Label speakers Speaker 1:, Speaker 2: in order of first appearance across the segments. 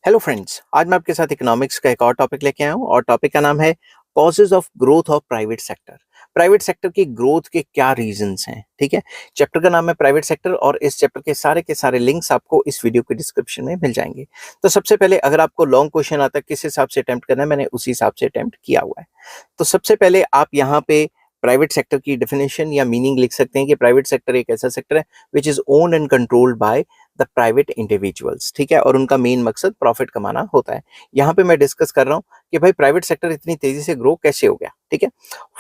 Speaker 1: Hello friends, आज मैं आपके साथ इकोनॉमिक्स का एक और टॉपिक लेके आया हूँ और टॉपिक का नाम है causes of growth of private sector. Private sector की ग्रोथ के क्या रीजंस हैं। ठीक है, चैप्टर का नाम है प्राइवेट सेक्टर और इस चैप्टर के सारे लिंक्स आपको इस वीडियो के डिस्क्रिप्शन में मिल जाएंगे। तो सबसे पहले अगर आपको लॉन्ग क्वेश्चन आता है किस हिसाब से अटेम्प्ट करना है, मैंने उसी हिसाब से अटेम्प्ट किया हुआ है। तो सबसे पहले आप यहाँ पे प्राइवेट सेक्टर की डेफिनेशन या मीनिंग लिख सकते हैं कि प्राइवेट सेक्टर एक ऐसा सेक्टर है which is own and controlled by the private individuals. ठीक है, और उनका मेन मकसद प्रॉफिट कमाना होता है। यहाँ पे मैं डिस्कस कर रहा हूँ कि भाई प्राइवेट सेक्टर इतनी तेजी से ग्रो कैसे हो गया। ठीक है,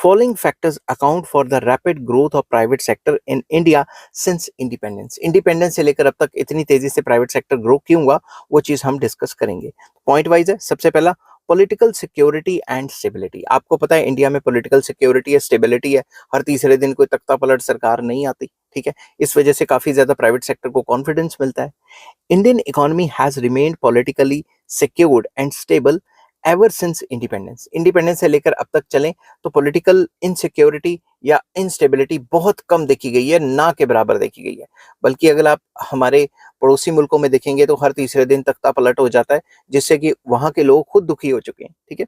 Speaker 1: following factors account for the rapid growth of private sector in India since independence. Independence से लेकर अब तक इतनी तेजी से प्राइवेट सेक्टर ग्रो क्यों हुआ, वो चीज हम डिस्कस करेंगे। पॉइंट वाइज है। सबसे पहला, पॉलिटिकल सिक्योरिटी एंड स्टेबिलिटी। आपको पता है इंडिया में पॉलिटिकल सिक्योरिटी है, स्टेबिलिटी है, हर तीसरे दिन कोई तख्ता पलट सरकार नहीं आती। ठीक है, इस वजह से काफी ज्यादा प्राइवेट सेक्टर को कॉन्फिडेंस मिलता है। Indian economy has remained politically secured and stable ever since independence. Independence से लेकर अब तक चलें तो पॉलिटिकल इनसिक्योरिटी या इंस्टेबिलिटी बहुत कम देखी गई है, ना के बराबर देखी गई है। बल्कि अगर आप हमारे पड़ोसी मुल्कों में देखेंगे तो हर तीसरे दिन तख्ता पलट हो जाता है, जिससे कि वहां के लोग खुद दुखी हो चुके हैं। ठीक है,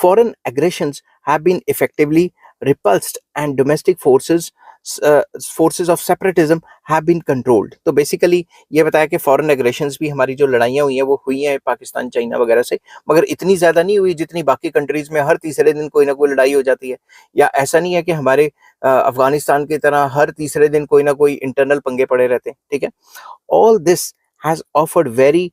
Speaker 1: foreign aggressions have been effectively repulsed and domestic forces of separatism have been controlled। तो बेसिकली ये बताया कि फॉरेन एग्रेशंस भी, हमारी जो लड़ाइयाँ हुई हैं वो हुई हैं पाकिस्तान चाइना वगैरह से, मगर इतनी ज्यादा नहीं हुई जितनी बाकी कंट्रीज में हर तीसरे दिन कोई ना कोई लड़ाई हो जाती है। या ऐसा नहीं है कि हमारे अफगानिस्तान की तरह हर तीसरे दिन कोई ना कोई इंटरनल पंगे पड़े रहते हैं। ठीक है, all this has offered very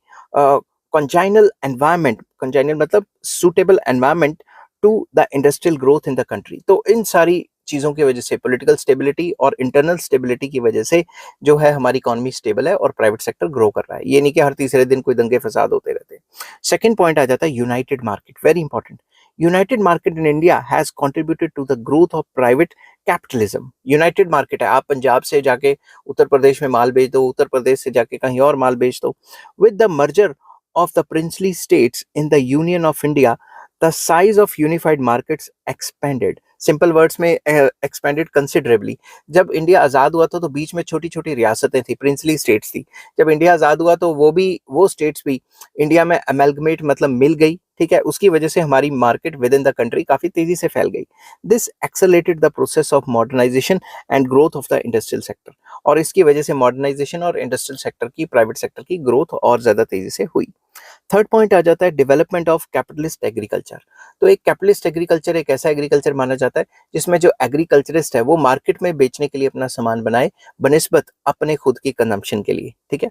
Speaker 1: congenial environment, congenial मतलब suitable environment to the industrial growth in the country। तो इन सारी चीजों की वजह से, पॉलिटिकल स्टेबिलिटी और इंटरनल स्टेबिलिटी की वजह से जो है हमारी इकोनॉमी स्टेबल है और प्राइवेट सेक्टर ग्रो कर रहा है। ये नहीं कि हर तीसरे दिन कोई दंगे फसाद होते रहते हैं। सेकेंड पॉइंट आ जाता है united market, very important. United market in India has contributed to the growth of private capitalism. United market है, आप पंजाब से जाके उत्तर प्रदेश में माल बेच दो, उत्तर प्रदेश से जाके कहीं और माल बेच दो। With the merger of the princely states in the Union of India, the size of unified markets expanded। Simple words में एक्सपेंडेड कंसिडरेबली। जब इंडिया आज़ाद हुआ था तो बीच में छोटी छोटी रियासतें थी, प्रिंसली स्टेट्स थी। जब इंडिया आज़ाद हुआ तो वो स्टेट्स भी इंडिया में अमेलगमेट मतलब मिल गई। ठीक है, उसकी वजह से हमारी market within the country काफ़ी तेज़ी से फैल गई। This accelerated the process of modernisation and growth of the industrial sector. और इसकी वजह से मॉडर्नाइजेशन और इंडस्ट्रियल सेक्टर की, प्राइवेट सेक्टर की ग्रोथ और ज़्यादा तेज़ी से हुई। थर्ड पॉइंट आ जाता है डेवलपमेंट ऑफ कैपिटलिस्ट एग्रीकल्चर। तो एक कैपिटलिस्ट एग्रीकल्चर एक ऐसा एग्रीकल्चर माना जाता है जिसमें जो एग्रीकल्चरिस्ट है वो मार्केट में बेचने के लिए अपना सामान बनाए बनिस्बत अपने खुद की कंजम्पशन के लिए। ठीक है,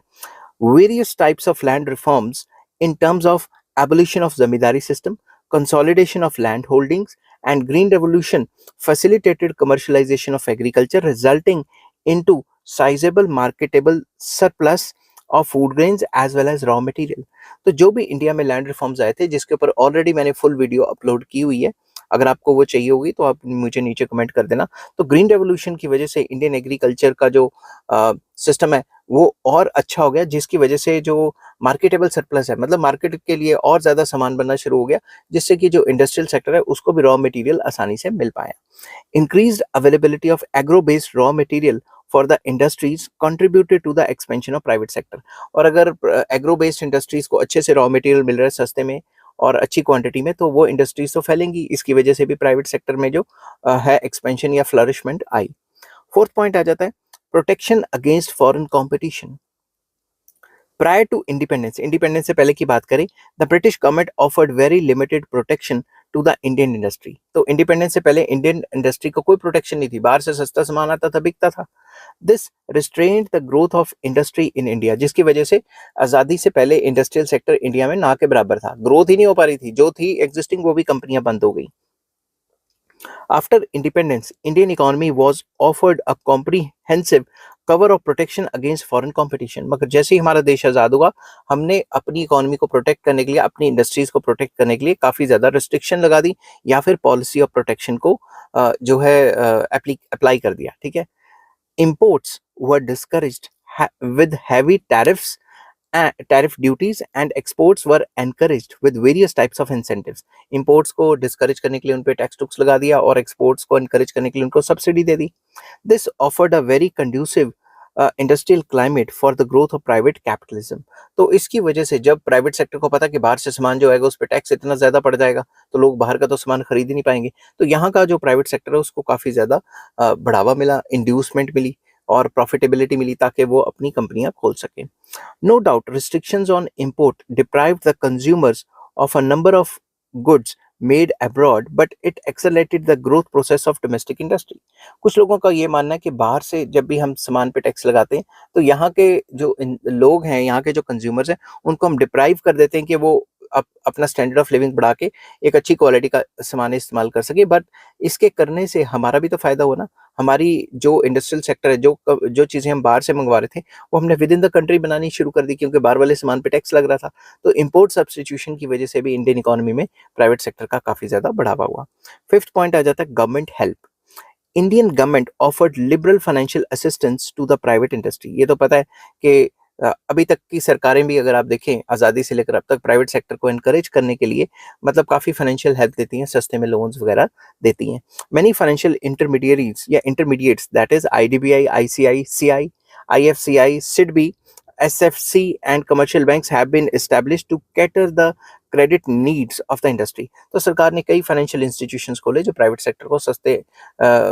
Speaker 1: various types of land reforms in terms of abolition of zamindari system, consolidation of land holdings and green revolution facilitated commercialization of agriculture, resulting into sizable marketable surplus of food grains as well as raw material. तो जो भी India में land reforms आए थे, जिसके ऊपर already मैंने full video upload की हुई है, अगर आपको वो चाहिए होगी तो आप मुझे नीचे कमेंट कर देना। तो ग्रीन रेवोल्यूशन की वजह से इंडियन एग्रीकल्चर का जो सिस्टम है वो और अच्छा हो गया, जिसकी वजह से जो मार्केटेबल सरप्लस है, मतलब मार्केट के लिए और ज्यादा सामान बनना शुरू हो गया, जिससे कि जो इंडस्ट्रियल सेक्टर है उसको भी रॉ मटेरियल आसानी से मिल पाया। Increased availability of agro based raw material for the industries contributed to the expansion of private sector. और अगर एग्रो बेस्ड इंडस्ट्रीज को अच्छे से रॉ मटेरियल मिल रहा है सस्ते में और अच्छी क्वांटिटी में, तो वो इंडस्ट्रीज तो फैलेंगी। इसकी वजह से भी प्राइवेट सेक्टर में जो है एक्सपेंशन या फ्लरिशमेंट आई। फोर्थ पॉइंट आ जाता है protection against foreign competition. Prior to independence, independence से पहले की बात करें, the British government offered very limited protection to the Indian industry. तो इंडिपेंडेंस से पहले इंडियन इंडस्ट्री को कोई प्रोटेक्शन नहीं थी, बाहर से सस्ता सामान आता था, बिकता था। This restrained the growth of industry in India, जिसकी वजह से आज़ादी से पहले इंडस्ट्रियल सेक्टर इंडिया में ना के बराबर था, ग्रोथ ही नहीं हो पा रही थी। जो थी एग्जिस्टिंग वो भी कंपनियां बंद हो गई। After independence, Indian economy was offered a comprehensive cover of protection against foreign competition। मगर जैसे ही हमारा देश आज़ाद हुआ, हमने अपनी इकोनॉमी को प्रोटेक्ट करने के लिए, अपनी इंडस्ट्रीज को प्रोटेक्ट करने के लिए काफ़ी ज़्यादा रिस्ट्रिक्शन लगा दी या फिर पॉलिसी ऑफ प्रोटेक्शन को जो है अप्लाई कर दिया। ठीक है, imports were discouraged with heavy tariff duties and exports were encouraged with various types of incentives। imports को discourage करने के लिए उन पे टैक्स टुक्स लगा दिया और exports को encourage करने के लिए उनको subsidy they the. this offered a very conducive industrial climate for the growth of private capitalism. तो इसकी वजह से जब प्राइवेट सेक्टर को पता कि बाहर से सामान जो आएगा उस पे टैक्स इतना ज़्यादा पड़ जाएगा, तो लोग बाहर का तो सामान खरीद ही नहीं पाएँगे। तो यहाँ का जो प्राइवेट सेक्टर है उसको काफ़ी ज़्यादा बढ़ावा मिला, इंड्यूसमेंट मिली और प्रॉफिटेबिलिटी मिली ताकि वो अपनी कंपनियाँ खोल सकें। No doubt, restrictions on import deprived the consumers of a number of goods made abroad, but it accelerated the growth process of domestic industry. कुछ लोगों का ये मानना है कि बाहर से जब भी हम सामान पे टैक्स लगाते हैं, तो यहाँ के जो लोग हैं, यहाँ के जो कंज्यूमर्स हैं, उनको हम डिप्राइव कर देते हैं कि वो अपना स्टैंडर्ड ऑफ लिविंग बढ़ा के एक अच्छी क्वालिटी का सामान इस्तेमाल कर सके। बट इसके करने से हमारा भी तो फायदा हुआ ना। हमारी जो इंडस्ट्रियल सेक्टर है, जो चीज़ें हम बाहर से मंगवा रहे थे वो हमने विद इन द कंट्री बनानी शुरू कर दी, क्योंकि बाहर वाले सामान पे टैक्स लग रहा था। तो इंपोर्ट सब्स्टिट्यूशन की वजह से भी इंडियन इकोनॉमी में प्राइवेट सेक्टर का काफ़ी ज़्यादा बढ़ावा हुआ। फिफ्थ पॉइंट आ जाता है government help. Indian government offered liberal financial assistance to the private industry. ये तो पता है कि अभी तक की सरकारें भी अगर आप देखें आज़ादी से लेकर अब तक प्राइवेट सेक्टर को एनकरेज करने के लिए मतलब काफ़ी फाइनेंशियल हेल्प देती हैं, सस्ते में लोन्स वगैरह देती हैं। मैनी फाइनेंशियल इंटरमीडियरीज या intermediates that is IDBI, ICICI, IFCI, SIDBI, SFC and commercial banks have been established to cater the credit needs of the industry. तो सरकार ने कई फाइनेंशियल इंस्टीट्यूशंस खोले जो प्राइवेट सेक्टर को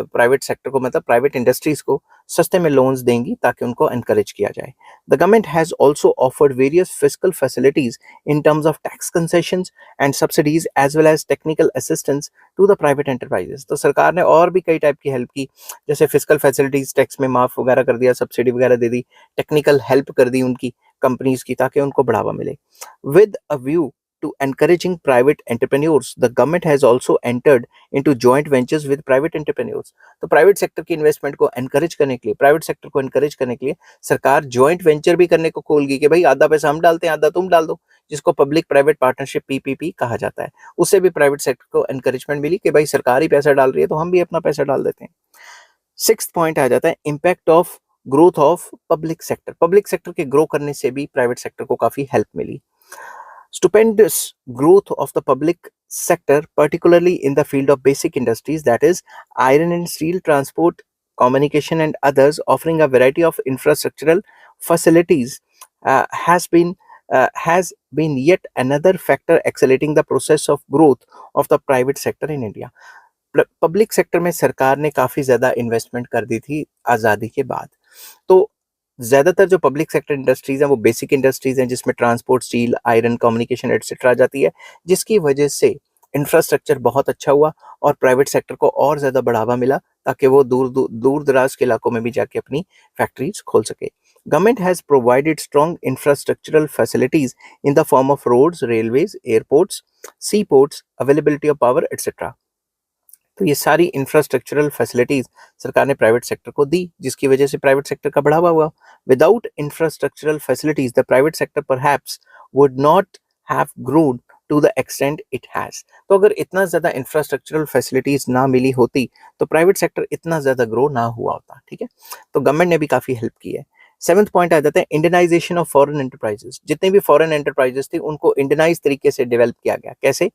Speaker 1: प्राइवेट सेक्टर को मतलब प्राइवेट इंडस्ट्रीज को सस्ते में लोन्स देंगी ताकि उनको एनकरेज किया जाए। The government has also offered various fiscal facilities in terms of tax concessions and subsidies as well as technical assistance to the private enterprises. तो सरकार ने और भी कई टाइप की हेल्प की, जैसे फिस्कल फैसिलिटीज, टैक्स में माफ वगैरह कर दिया, सब्सिडी वगैरह दे दी, टेक्निकल हेल्प कर दी उनकी कंपनीज की ताकि उनको बढ़ावा मिले। With a view to encouraging private entrepreneurs, the government has also entered into joint ventures with private entrepreneurs। तो प्राइवेट सेक्टर की इन्वेस्टमेंट को एनकरेज करने के लिए, प्राइवेट सेक्टर को एनकरेज करने के लिए सरकार जॉइंट वेंचर भी करने को खोल गई कि भाई आधा पैसा हम डालते हैं, आधा तुम डाल दो, जिसको पब्लिक प्राइवेट पार्टनरशिप PPP कहा जाता है। उससे भी प्राइवेट सेक्टर को एनकरेजमेंट मिली कि भाई सरकार ही पैसा डाल रही है तो हम भी अपना पैसा डाल देते हैं। सिक्स्थ पॉइंट आ जाता है impact of growth of public sector. Public sector के ग्रो करने से भी प्राइवेट सेक्टर को काफी हेल्प मिली। Stupendous growth of the public sector, particularly in the field of basic industries, that is, iron and steel, transport, communication, and others, offering a variety of infrastructural facilities, has been yet another factor accelerating the process of growth of the private sector in India. Public sector में सरकार ने काफ़ी ज़्यादा investment कर दी थी आज़ादी के बाद। तो ज़्यादातर जो पब्लिक सेक्टर इंडस्ट्रीज़ हैं वो बेसिक इंडस्ट्रीज़ हैं जिसमें transport, steel, iron, communication et cetera आ जाती है, जिसकी वजह से इंफ्रास्ट्रक्चर बहुत अच्छा हुआ और प्राइवेट सेक्टर को और ज़्यादा बढ़ावा मिला ताकि वो दूर दराज के इलाकों में भी जाके अपनी फैक्ट्रीज खोल सके। Government has provided strong infrastructural facilities in the form of roads, railways, airports, sea ports, availability of power etcetera. तो ये सारी इंफ्रास्ट्रक्चरल फैसिलिटीज सरकार ने प्राइवेट सेक्टर को दी, जिसकी वजह से प्राइवेट सेक्टर का बढ़ावा हुआ। Without infrastructural facilities the private sector perhaps would not have grown to the extent it has. तो अगर इतना ज़्यादा इंफ्रास्ट्रक्चरल फैसिलिटीज ना मिली होती तो प्राइवेट सेक्टर इतना ज़्यादा ग्रो ना हुआ होता। ठीक है, तो गवर्नमेंट ने भी काफ़ी हेल्प की है। सेवंथ पॉइंट आ जाता है इंडियनाइजेशन ऑफ फॉरेन एंटरप्राइजेस। जितने भी फॉरेन एंटरप्राइजेस थे उनको इंडियनाइज तरीके से डेवलप किया गया। कैसे?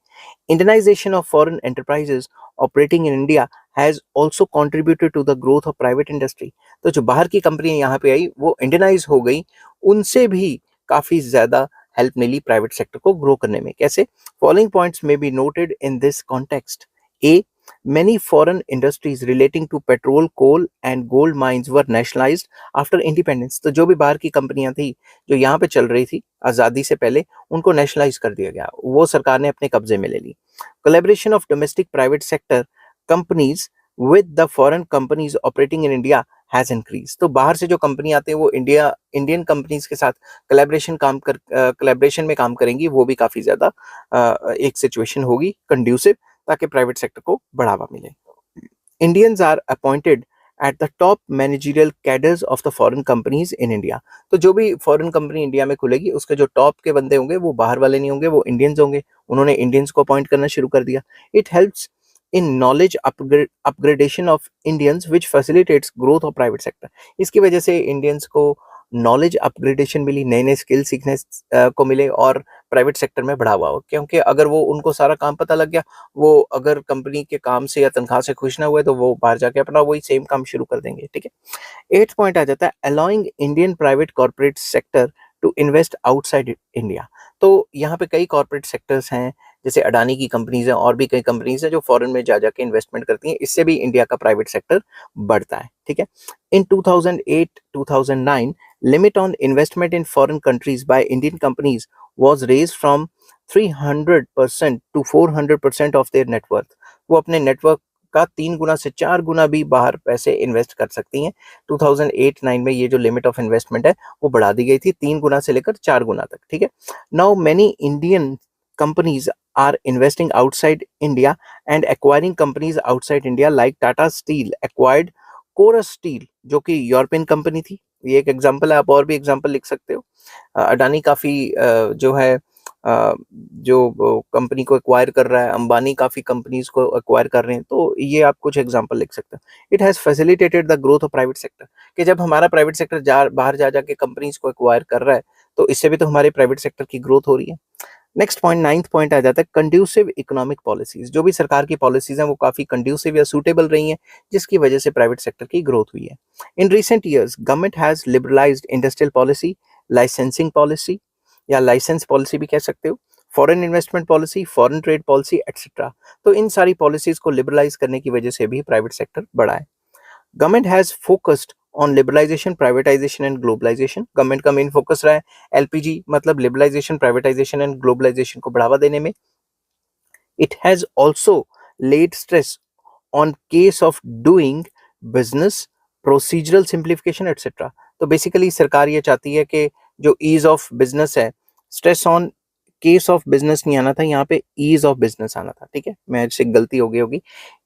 Speaker 1: Indianisation of foreign enterprises operating in India has also contributed to the growth of private industry. तो जो बाहर की कंपनियां यहाँ पे आई वो इंडियनाइज हो गई, उनसे भी काफ़ी ज़्यादा हेल्प मिली प्राइवेट सेक्टर को ग्रो करने में। कैसे? फॉलोइंग पॉइंट्स में be noted in this context. A, many foreign industries relating to petrol, coal and gold mines were nationalized after independence। तो जो भी बाहर की कंपनियां थी जो यहाँ पे चल रही थी आज़ादी से पहले, उनको नेशनलाइज कर दिया गया, वो सरकार ने अपने कब्जे में ले ली। Collaboration of domestic private sector companies with the foreign companies operating in India has increase. तो बाहर से जो कंपनी आते हैं वो इंडियन कंपनीज के साथ कोलैबोरेशन में काम करेंगी, वो भी काफ़ी ज़्यादा एक सिचुएशन होगी कंड्यूसिव ताकि प्राइवेट सेक्टर को बढ़ावा मिले। Indians are appointed at the top managerial cadres of the foreign companies in India. तो जो भी फॉरेन कंपनी इंडिया में खुलेगी उसके जो टॉप के बंदे होंगे वो बाहर वाले नहीं होंगे, वो इंडियंस होंगे। उन्होंने इंडियंस को अपॉइंट करना शुरू कर दिया। It helps in knowledge upgradation of Indians which facilitates growth of private sector. इसकी वजह से इंडियंस को नॉलेज अपग्रेडेशन मिली, नए नए स्किल सीखने को मिले और प्राइवेट सेक्टर में बढ़ावा हो, क्योंकि अगर वो उनको सारा काम पता लग गया, वो अगर कंपनी के काम से या तनख्वाह से खुश ना हुए तो वो बाहर जाके अपना वही सेम काम शुरू कर देंगे। ठीक है। 8th पॉइंट आ जाता है allowing Indian private corporate sector to invest outside India. तो यहाँ पे कई कॉर्पोरेट सेक्टर्स हैं, जैसे अडानी की कंपनीज हैं और भी कई कंपनीज हैं जो फॉरेन में जा जाके इन्वेस्टमेंट करती हैं, इससे भी इंडिया का प्राइवेट सेक्टर बढ़ता है। ठीक है। In 2008-2009 limit on investment in foreign countries by Indian companies was raised from 300% to 400% of their net. वो अपने नेटवर्क का 3 गुना से 4 गुना भी बाहर पैसे इन्वेस्ट कर सकती हैं। 2008-9 में ये जो लिमिट ऑफ इन्वेस्टमेंट है वो बढ़ा दी गई थी 3 गुना से लेकर 4 गुना तक। ठीक है। Now many Indian companies are investing outside India and acquiring companies outside India like Tata steel acquired Corus steel, जो कि यूरोपियन कंपनी थी। ये एक एग्जांपल है, आप और भी एग्जांपल लिख सकते हो। अडानी काफी जो है जो कंपनी को एक्वायर कर रहा है, अंबानी काफी कंपनीज को एक्वायर कर रहे हैं, तो ये आप कुछ एग्जांपल लिख सकते हैं। It has facilitated the growth of private sector, कि जब हमारा प्राइवेट सेक्टर बाहर जा जाके कंपनीज को एक्वायर कर रहा है तो इससे भी तो हमारे प्राइवेट सेक्टर की ग्रोथ हो रही है। नेक्स्ट पॉइंट 9th पॉइंट आ जाता है कंड्यूसिव इकोनॉमिक पॉलिसीज। जो भी सरकार की पॉलिसीज हैं वो काफी कंड्यूसिव या सूटेबल रही हैं, जिसकी वजह से प्राइवेट सेक्टर की ग्रोथ हुई है। In recent years government has liberalised industrial policy, licensing policy या लाइसेंस पॉलिसी भी कह सकते हो, foreign investment policy, foreign trade policy etcetera. तो इन सारी पॉलिसीज को लिबरलाइज करने की वजह से भी प्राइवेट सेक्टर बढ़ा है। Government has focused on liberalisation, privatisation and globalisation. Government का मेन फोकस रहा है एलपीजी मतलब लिबरलाइजेशन, प्राइवेटाइजेशन एंड ग्लोबलाइजेशन को बढ़ावा देने में। It has also laid stress on case of doing business, procedural simplification etcetera. तो बेसिकली सरकार ये चाहती है कि जो ईज ऑफ बिजनेस है, stress on case of business नहीं आना था, यहाँ पे ईज ऑफ बिजनेस आना था। ठीक है, मेरे से गलती हो गई होगी।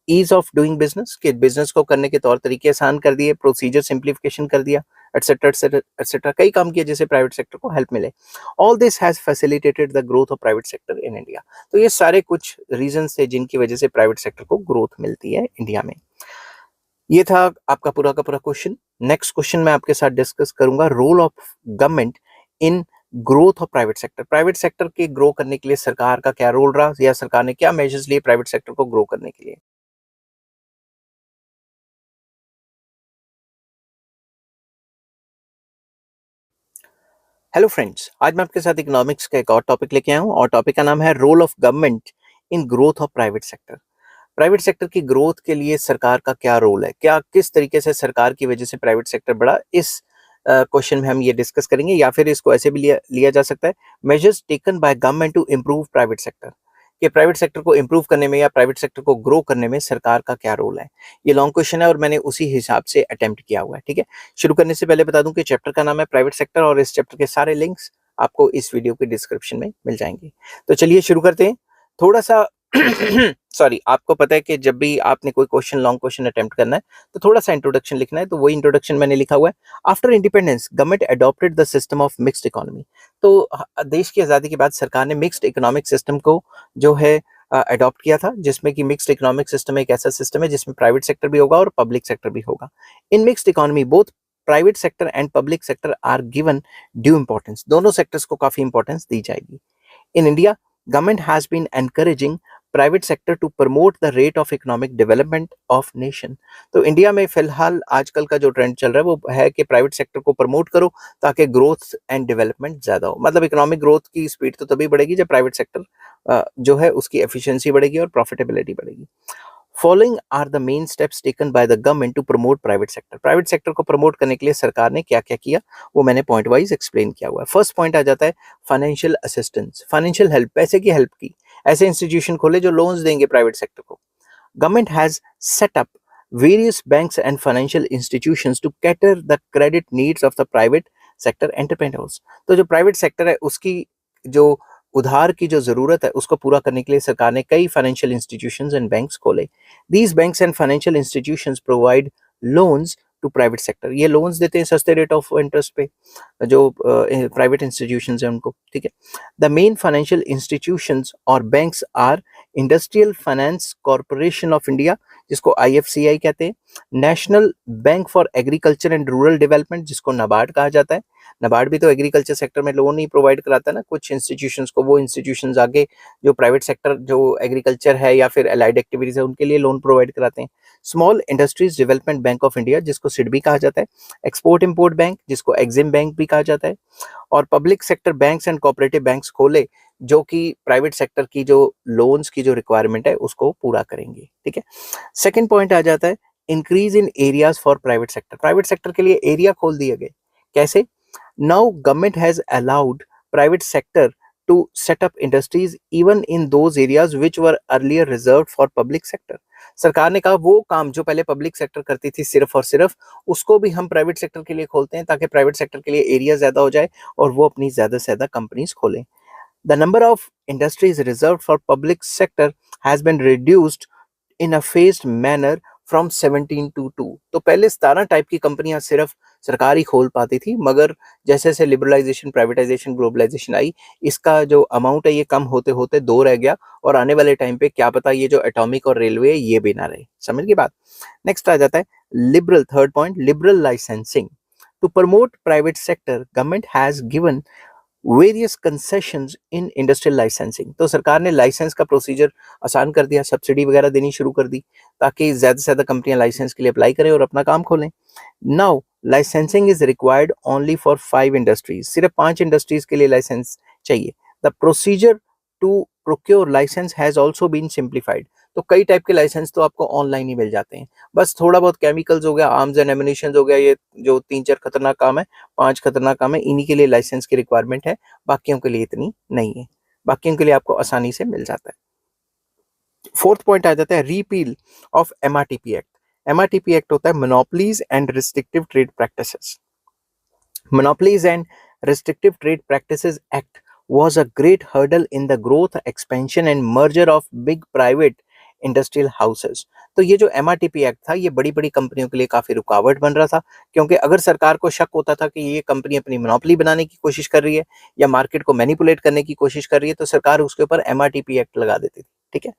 Speaker 1: ईज ऑफ डूइंग बिजनेस, के बिजनेस को करने के तौर तरीके आसान कर दिए, प्रोसीजर सिंप्लीफिकेशन कर दिया, एटसेट्रा एटसेट्रा एटसेट्रा। कई काम किए जिससे प्राइवेट सेक्टर को हेल्प मिले। All this has facilitated the growth of private sector in India. तो ये सारे कुछ रीजन थे जिनकी वजह से प्राइवेट सेक्टर को ग्रोथ मिलती है इंडिया में। ये था आपका पूरा का पूरा क्वेश्चन। नेक्स्ट क्वेश्चन मैं आपके साथ डिस्कस करूंगा role of government in growth of private sector. Private sector के ग्रो करने के लिए सरकार का क्या रोल रहा या सरकार ने क्या मेजर्स लिए प्राइवेट सेक्टर को ग्रो करने के लिए। हेलो फ्रेंड्स, आज मैं आपके साथ इकोनॉमिक्स का एक और टॉपिक लेके आया हूँ और टॉपिक का नाम है role of government in growth of private sector. Private sector की ग्रोथ के लिए सरकार का क्या रोल है, क्या किस तरीके से सरकार की वजह से प्राइवेट सेक्टर बढ़ा, इस क्वेश्चन में हम ये डिस्कस करेंगे। या फिर इसको ऐसे भी लिया जा सकता है, measures taken by government to improve private sector, कि प्राइवेट सेक्टर को इम्प्रूव करने में या प्राइवेट सेक्टर को ग्रो करने में सरकार का क्या रोल है। ये लॉन्ग क्वेश्चन है और मैंने उसी हिसाब से अटेम्प्ट किया हुआ है। ठीक है, शुरू करने से पहले बता दूं कि चैप्टर का नाम है प्राइवेट सेक्टर और इस चैप्टर के सारे लिंक्स आपको इस वीडियो के डिस्क्रिप्शन में मिल जाएंगे। तो चलिए शुरू करते हैं। थोड़ा सा सॉरी, आपको पता है कि जब भी आपने कोई क्वेश्चन लॉन्ग क्वेश्चन अटेम्प्ट करना है तो थोड़ा सा इंट्रोडक्शन लिखना है, तो वही इंट्रोडक्शन मैंने लिखा हुआ है। After independence government adopted the system of mixed economy. तो देश की आज़ादी के बाद सरकार ने मिक्स्ड इकोनॉमिक सिस्टम को जो है अडॉप्ट किया था, जिसमें कि मिक्स्ड इकोनॉमिक सिस्टम एक ऐसा सिस्टम है जिसमें प्राइवेट सेक्टर भी होगा और पब्लिक सेक्टर भी होगा। In mixed economy both private sector and public sector are given due importance. दोनों सेक्टर्स को काफी इंपॉर्टेंस दी जाएगी। In India, government has been encouraging private sector to promote the rate of economic development of nation। तो India में फिलहाल आजकल का जो ट्रेंड चल रहा है वो है कि प्राइवेट सेक्टर को प्रमोट करो ताकि ग्रोथ एंड डेवलपमेंट ज्यादा हो। मतलब इकोनॉमिक ग्रोथ की स्पीड तो तभी बढ़ेगी जब प्राइवेट सेक्टर जो है उसकी एफिशिएंसी बढ़ेगी और प्रॉफिटेबिलिटी बढ़ेगी। Following are the main steps taken by the government to promote private sector. Private sector को प्रमोट करने के लिए सरकार ने क्या क्या किया वो मैंने पॉइंट वाइज एक्सप्लेन किया हुआ है। फर्स्ट पॉइंट आ जाता है फाइनेंशियल असिस्टेंस, फाइनेंशियल हेल्प, पैसे की हेल्प की। ऐसे इंस्टीट्यूशन खोले जो लोन्स देंगे प्राइवेट सेक्टर को। Government has set up various banks and financial institutions to cater the credit needs of the private sector entrepreneurs। तो जो प्राइवेट सेक्टर है उसकी जो उधार की जो जरूरत है उसको पूरा करने के लिए सरकार ने कई फाइनेंशियल इंस्टीट्यूशंस एंड बैंक्स खोले। These banks and financial institutions provide loans to private sector. ये लोन्स देते हैं सस्ते रेट ऑफ इंटरेस्ट पे जो प्राइवेट इंस्टीट्यूशंस हैं उनको। ठीक है, द मेन फाइनेंशियल इंस्टीट्यूशंस और banks are industrial finance corporation of India, जिसको IFCI कहते हैं, national bank for agriculture and rural development, जिसको नाबार्ड कहा जाता है। नाबार्ड भी तो एग्रीकल्चर सेक्टर में लोन ही प्रोवाइड कराता है ना कुछ इंस्टीट्यूशंस को, वो इंस्टीट्यूशंस आगे जो प्राइवेट सेक्टर जो एग्रीकल्चर है या फिर अलाइड एक्टिविटीज है उनके लिए लोन प्रोवाइड कराते हैं। Small industries development bank of India, जिसको सिडबी कहा जाता है। एक्सपोर्ट इंपोर्ट बैंक, जिसको एग्जिम बैंक भी कहा जाता है। और public sector banks and cooperative banks खोले जो कि प्राइवेट सेक्टर की जो लोन्स की जो रिक्वायरमेंट है उसको पूरा करेंगे। ठीक है, सेकंड पॉइंट आ जाता है increase in areas for private sector. Private sector के लिए एरिया खोल दिए गए। कैसे? Now government has allowed private sector to set up industries even in those areas which were earlier reserved for public sector। सरकार ने कहा वो काम जो पहले पब्लिक सेक्टर करती थी सिर्फ और सिर्फ, उसको भी हम प्राइवेट सेक्टर के लिए खोलते हैं ताकि प्राइवेट सेक्टर के लिए एरिया ज्यादा हो जाए और वो अपनी ज्यादा से ज्यादा कंपनीज खोलें। The number of industries reserved for public sector has been reduced in a phased manner from 17 to 2। तो पहले 17 टाइप की कंपनियां सिर्फ सरकार ही खोल पाती थी, मगर जैसे जैसे लिबरलाइजेशन, प्राइवेटाइजेशन, ग्लोबलाइजेशन आई, इसका जो अमाउंट है ये कम होते होते 2 रह गया और आने वाले टाइम पे क्या पता ये जो एटॉमिक और रेलवे है ये भी ना रहे। समझ की बात? नेक्स्ट आ जाता है liberal, third point, liberal licensing. To promote private sector government has given various concessions in industrial licensing. तो सरकार ने लाइसेंस का प्रोसीजर आसान कर दिया, सब्सिडी वगैरह देनी शुरू कर दी ताकि ज्यादा से ज्यादा कंपनियां लाइसेंस के लिए अप्लाई करें और अपना काम खोलें। Now licensing is required only for 5 industries. सिर्फ 5 इंडस्ट्रीज के लिए लाइसेंस चाहिए। The procedure to procure licence has also been simplified. तो कई टाइप के लाइसेंस तो आपको ऑनलाइन ही मिल जाते हैं। बस थोड़ा बहुत केमिकल्स हो गया, आर्म्स एंड एमिनेशन हो गया, ये जो 3-4 खतरनाक काम है, 5 खतरनाक काम है, इन्हीं के लिए लाइसेंस की रिक्वायरमेंट है, बाकियों के लिए इतनी नहीं है। बाकियों के लिए आपको आसानी से मिल जाता है। फोर्थ पॉइंट आ जाता है repeal of MRTP act. MRTP act होता है monopolies and restrictive trade practices. Monopolies and Restrictive Trade Practices Act was a great hurdle in the growth, expansion and merger of big private industrial houses। तो ये जो MRTP act था ये बड़ी बड़ी कंपनियों के लिए काफी रुकावट बन रहा था, क्योंकि अगर सरकार को शक होता था कि ये कंपनी अपनी मोनोपोली बनाने की कोशिश कर रही है या मार्केट को मैनिपुलेट करने की कोशिश कर रही है तो सरकार उसके ऊपर MRTP एक्ट लगा देती थी। ठीक है,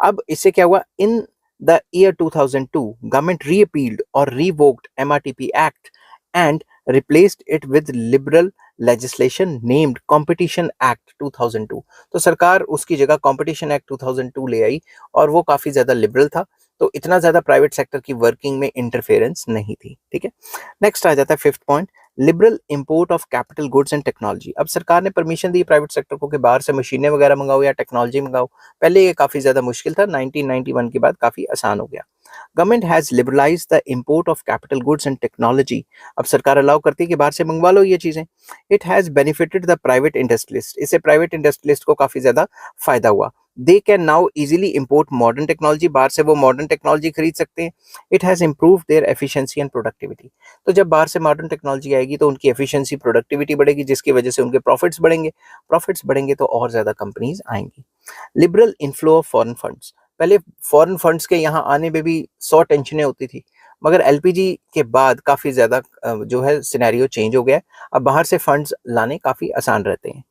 Speaker 1: अब इससे क्या हुआ, इन द ईयर 2002 गवर्नमेंट रीअपील्ड और revoked MRTP act and replaced it with liberal legislation named Competition Act 2002। तो सरकार उसकी जगह Competition Act 2002 ले आई और वो काफी ज्यादा लिबरल था, तो इतना ज्यादा प्राइवेट सेक्टर की वर्किंग में इंटरफेरेंस नहीं थी। ठीक है, नेक्स्ट आ जाता है fifth point, liberal import of capital goods and technology. अब सरकार ने परमिशन दी प्राइवेट सेक्टर को कि बाहर से मशीनें वगैरह मंगाओ या टेक्नोलॉजी मंगाओ। पहले ये काफी ज्यादा मुश्किल था, 1991 के बाद काफी आसान हो गया। Government has liberalised the import of capital goods and technology. अब सरकार अलाउ करती है कि बाहर से मंगवा लो ये चीजें। It has benefited the private industrialist. इससे प्राइवेट इंडस्ट्रियलिस्ट को काफी ज्यादा फायदा हुआ। They can now easily import modern technology, बाहर से वो मॉडर्न टेक्नोलॉजी खरीद सकते हैं। It has improve there efficiency and productivity. तो जब बाहर से मॉडर्न टेक्नोलॉजी आएगी तो उनकी एफिशिएंसी, प्रोडक्टिविटी बढ़ेगी, जिसकी वजह से उनके प्रॉफिट्स बढ़ेंगे। प्रॉफिट्स बढ़ेंगे तो और ज्यादा कंपनीज आएंगी। Liberal inflow of foreign funds. पहले फॉरेन फंड्स के यहाँ आने में भी 100 टेंशनें होती थी, मगर LPG के बाद काफी ज्यादा जो है सिनेरियो चेंज हो गया। अब बाहर से फंड्स लाने काफी आसान रहते हैं।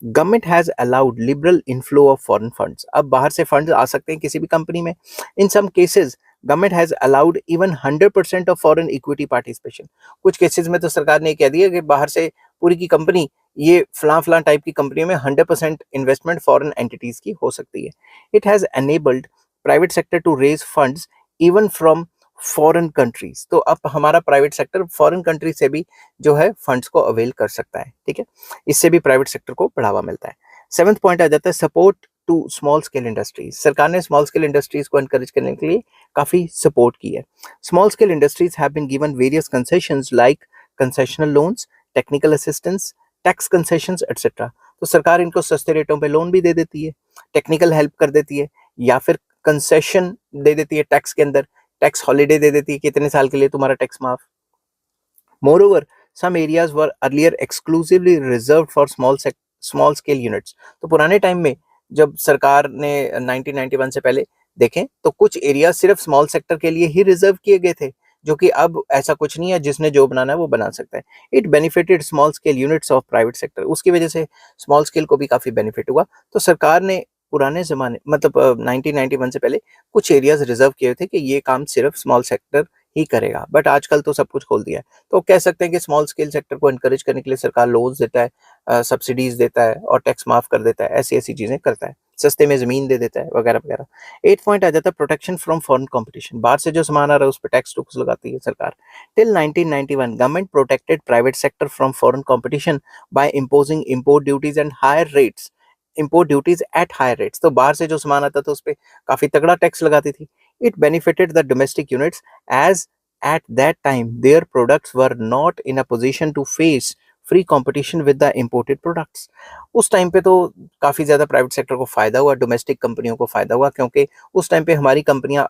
Speaker 1: Government has allowed liberal inflow of foreign funds. अब बाहर से फंड्स आ सकते हैं किसी भी कंपनी में। In some cases government has allowed even 100% of foreign equity participation. कुछ केसेस में तो सरकार ने कह दिया कि बाहर से पूरी की कंपनी, ये फलां टाइप की कंपनियों में 100% इन्वेस्टमेंट फॉरेन एंटिटीज की हो सकती है। It has enabled private sector to raise funds even from foreign countries. तो अब हमारा प्राइवेट सेक्टर फॉरेन कंट्री से भी जो है फंड्स को अवेल कर सकता है। ठीक है, इससे भी प्राइवेट सेक्टर को बढ़ावा मिलता है। सेवेंथ पॉइंट आ जाता है support to small scale industries. सरकार ने स्मॉल स्केल इंडस्ट्रीज को एनकरेज करने के लिए काफी सपोर्ट की है। Small scale industries have been given various concessions like concessional loans, technical assistance, tax concessions etcetera. तो सरकार इनको सस्ते रेटों पे लोन भी दे देती है, टेक्निकल हेल्प कर देती है, या फिर कंसेशन दे देती है टैक्स के अंदर, टैक्स हॉलिडे दे देती है कि इतने साल के लिए तुम्हारा टैक्स माफ। Moreover some areas were earlier exclusively reserved for small scale units. तो पुराने टाइम में जब सरकार ने 1991 से पहले देखें तो कुछ एरिया सिर्फ स्मॉल सेक्टर के लिए ही रिजर्व किए गए थे, जो कि अब ऐसा कुछ नहीं है, जिसने जो बनाना है वो बना सकता है। It benefited small scale units of private sector. उसकी वजह से स्मॉल स्केल को भी काफी बेनिफिट हुआ। तो सरकार ने पुराने ज़माने मतलब 1991 से पहले कुछ एरियाज़ रिज़र्व किए थे कि ये काम सिर्फ़ स्मॉल सेक्टर ही करेगा, बट आजकल तो सब कुछ खोल दिया है। तो कह सकते हैं कि स्मॉल स्केल सेक्टर को एनकरेज करने के लिए सरकार लोन्स देता है, सब्सिडीज़ देता है और टैक्स माफ़ कर देता है, ऐसी-ऐसी चीज़ें करता है। सस्ते में ज़मीन दे देता है वगैरह-वगैरह। 8th पॉइंट आ जाता है प्रोटेक्शन फ्रॉम फॉरेन कॉम्पिटिशन। बाहर से जो सामान आ रहा है उस पे टैक्स-टूक्स लगाती है सरकार। Till 1991 government protected private sector from foreign competition by imposing import duties and higher rates, import duties at higher rates. तो बाहर से जो सामान आता था उस पे काफी तगड़ा टैक्स लगाती थी। It benefited the domestic units as at that time their products were not in a position to face free competition with the imported products. उस टाइम पे तो काफ़ी ज़्यादा प्राइवेट सेक्टर को फ़ायदा हुआ, डोमेस्टिक कंपनियों को फ़ायदा हुआ, क्योंकि उस टाइम पे हमारी कंपनियां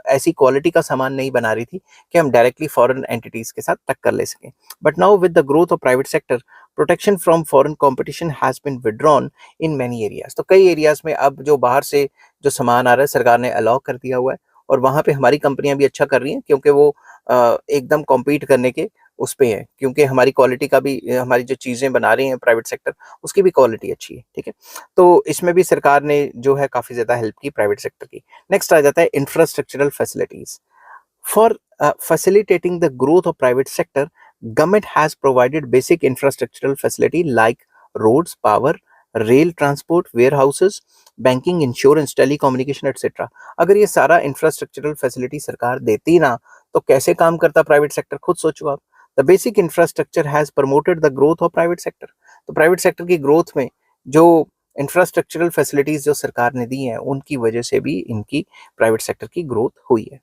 Speaker 1: ऐसी क्वालिटी का सामान नहीं बना रही थी कि हम डायरेक्टली फॉरेन एंटिटीज़ के साथ टक्कर ले सकें। But now with the growth of private sector protection from foreign competition has been withdrawn in many areas. तो कई एरियाज में अब जो बाहर से जो सामान आ रहा है सरकार ने अलाउ कर दिया हुआ है, और वहाँ पे हमारी कंपनियां भी अच्छा कर रही हैं, क्योंकि वो एकदम कॉम्पीट करने के उस पे है, क्योंकि हमारी क्वालिटी का भी हमारी जो चीज़ें बना रही हैं प्राइवेट सेक्टर उसकी भी क्वालिटी अच्छी है, ठीक है। तो इसमें भी सरकार ने जो है काफ़ी ज़्यादा हेल्प की प्राइवेट सेक्टर की। नेक्स्ट आ जाता है infrastructural facilities. For facilitating the growth of private sector, government has provided basic infrastructural facility like roads, power, rail transport, warehouses, banking, insurance, telecommunication etc. अगर ये सारा इंफ्रास्ट्रक्चरल फैसिलिटी सरकार देती ना, तो कैसे काम करता प्राइवेट सेक्टर, खुद सोचो आप। The basic infrastructure has promoted the growth of private sector. तो प्राइवेट सेक्टर की ग्रोथ में जो इंफ्रास्ट्रक्चरल फैसिलिटीज जो सरकार ने दी हैं उनकी वजह से भी इनकी प्राइवेट सेक्टर की ग्रोथ हुई है।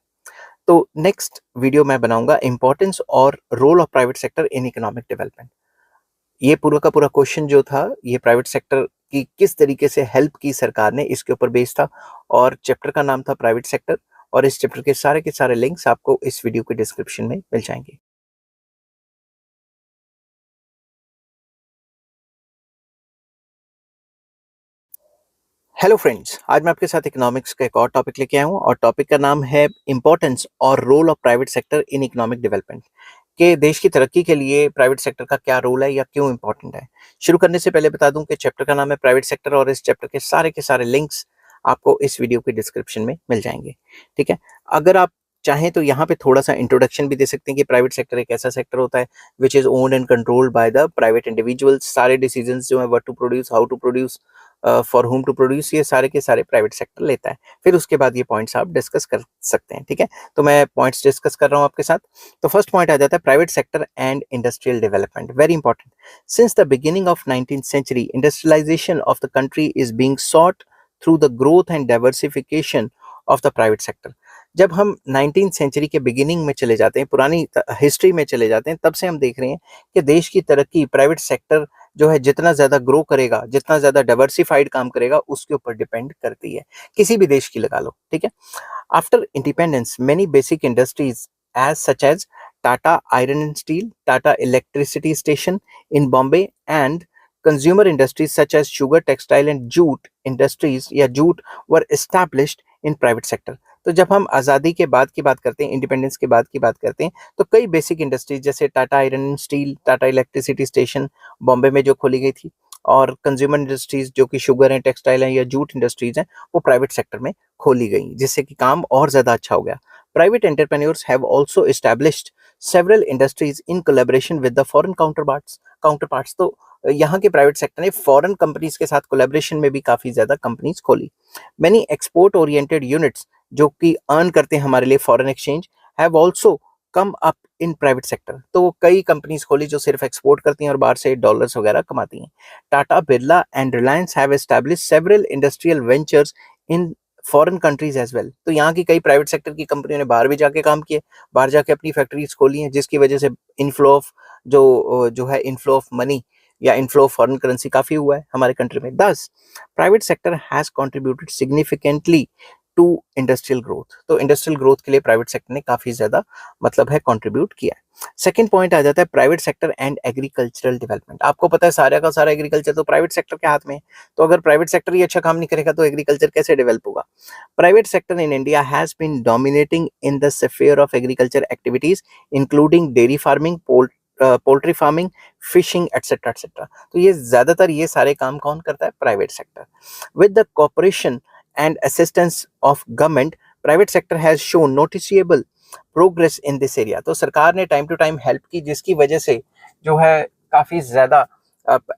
Speaker 1: तो नेक्स्ट वीडियो मैं बनाऊंगा इंपॉर्टेंस और role of private sector in economic development. ये पूरा का पूरा क्वेश्चन जो था ये प्राइवेट सेक्टर की किस तरीके से हेल्प की सरकार ने, इसके ऊपर बेस्ड था, और चैप्टर का नाम था प्राइवेट सेक्टर, और इस चैप्टर के सारे लिंक्स आपको इस वीडियो के डिस्क्रिप्शन में मिल जाएंगे। हेलो फ्रेंड्स, आज मैं आपके साथ इकोनॉमिक्स का एक और टॉपिक लेके आया हूँ, और टॉपिक का नाम है इंपॉर्टेंस और role of private sector in economic development. कि देश की तरक्की के लिए प्राइवेट सेक्टर का क्या रोल है या क्यों इंपॉर्टेंट है। शुरू करने से पहले बता दूं कि चैप्टर का नाम है प्राइवेट सेक्टर, और इस चैप्टर के सारे लिंक्स आपको इस वीडियो के डिस्क्रिप्शन में मिल जाएंगे, ठीक है। अगर आप चाहें तो यहाँ पे थोड़ा सा इंट्रोडक्शन भी दे सकते हैं कि प्राइवेट सेक्टर एक ऐसा सेक्टर होता है which is owned and controlled by the private individuals. सारे डिसीजंस जो है what to produce, how to produce, for whom to produce, ये सारे के सारे प्राइवेट सेक्टर लेता है। फिर उसके बाद ये पॉइंट्स आप डिस्कस कर सकते हैं, ठीक है। तो मैं पॉइंट्स डिस्कस कर रहा हूँ आपके साथ। तो फर्स्ट पॉइंट आ जाता है private sector and industrial development, very important. Since the beginning of 19th century industrialisation of the country is being sought through the growth and diversification of the private sector. जब हम 19th century के beginning में चले जाते हैं, पुरानी history में चले जाते हैं, तब से हम देख रहे हैं कि देश की तरक्की प्राइवेट सेक्टर जो है जितना ज़्यादा ग्रो करेगा, जितना ज़्यादा डाइवर्सिफाइड काम करेगा, उसके ऊपर डिपेंड करती है। किसी भी देश की लगा लो, ठीक है। After independence many basic industries as such as Tata Iron and Steel, Tata Electricity Station in Bombay, and consumer industries such as sugar, textile and jute industries या jute were established in private sector। तो जब हम आज़ादी के बाद की बात करते हैं, इंडिपेंडेंस के बाद की बात करते हैं, तो कई बेसिक इंडस्ट्रीज जैसे Tata iron and steel, Tata electricity station Bombay में जो खोली गई थी, और कंज्यूमर इंडस्ट्रीज जो कि शुगर है, टेक्सटाइल है या जूट इंडस्ट्रीज हैं, वो प्राइवेट सेक्टर में खोली गई, जिससे कि काम और ज़्यादा अच्छा हो गया। Private entrepreneurs have also established several industries in collaboration with the foreign counterparts। तो यहाँ के प्राइवेट सेक्टर ने फॉरेन कंपनीज के साथ कोलेब्रेशन में भी काफी ज्यादा कंपनीज खोली। मैनी एक्सपोर्ट ओरिएंटेड यूनिट्स जो कि अर्न करते हैं हमारे लिए foreign exchange have also come up in private sector. तो कई कंपनीज खोली जो सिर्फ एक्सपोर्ट करती हैं और बाहर से डॉलर्स वगैरह कमाती हैं। Tata, Birla and Reliance have established several industrial ventures in foreign countries as well. तो यहाँ की कई प्राइवेट सेक्टर की कंपनियों ने बाहर भी जाके काम किए, बाहर जाके अपनी फैक्ट्रीज खोली हैं, जिसकी वजह से इनफ्लो ऑफ जो है इनफ्लो ऑफ मनी या इनफ्लो ऑफ फॉरेन करेंसी काफी हुआ है हमारे कंट्री में। Thus private sector has contributed significantly to industrial growth. तो इंडस्ट्रियल ग्रोथ के लिए प्राइवेट सेक्टर ने काफी ज्यादा मतलब है कंट्रीब्यूट किया है। सेकेंड पॉइंट आ जाता है private sector and agricultural development. आपको पता है सारा का सारा एग्रीकल्चर तो प्राइवेट सेक्टर के हाथ में है, तो अगर प्राइवेट सेक्टर ही अच्छा काम नहीं करेगा तो एग्रीकल्चर कैसे डेवलप होगा। Private sector in India has been dominating in the sphere of agriculture activities, including dairy farming, poultry farming, fishing etcetera etcetera. तो ये ज़्यादातर ये सारे काम कौन करता है? Private sector. With the cooperation and assistance of government, private sector has shown noticeable progress in this area. तो सरकार ने टाइम टू टाइम हेल्प की, जिसकी वजह से जो है काफ़ी ज़्यादा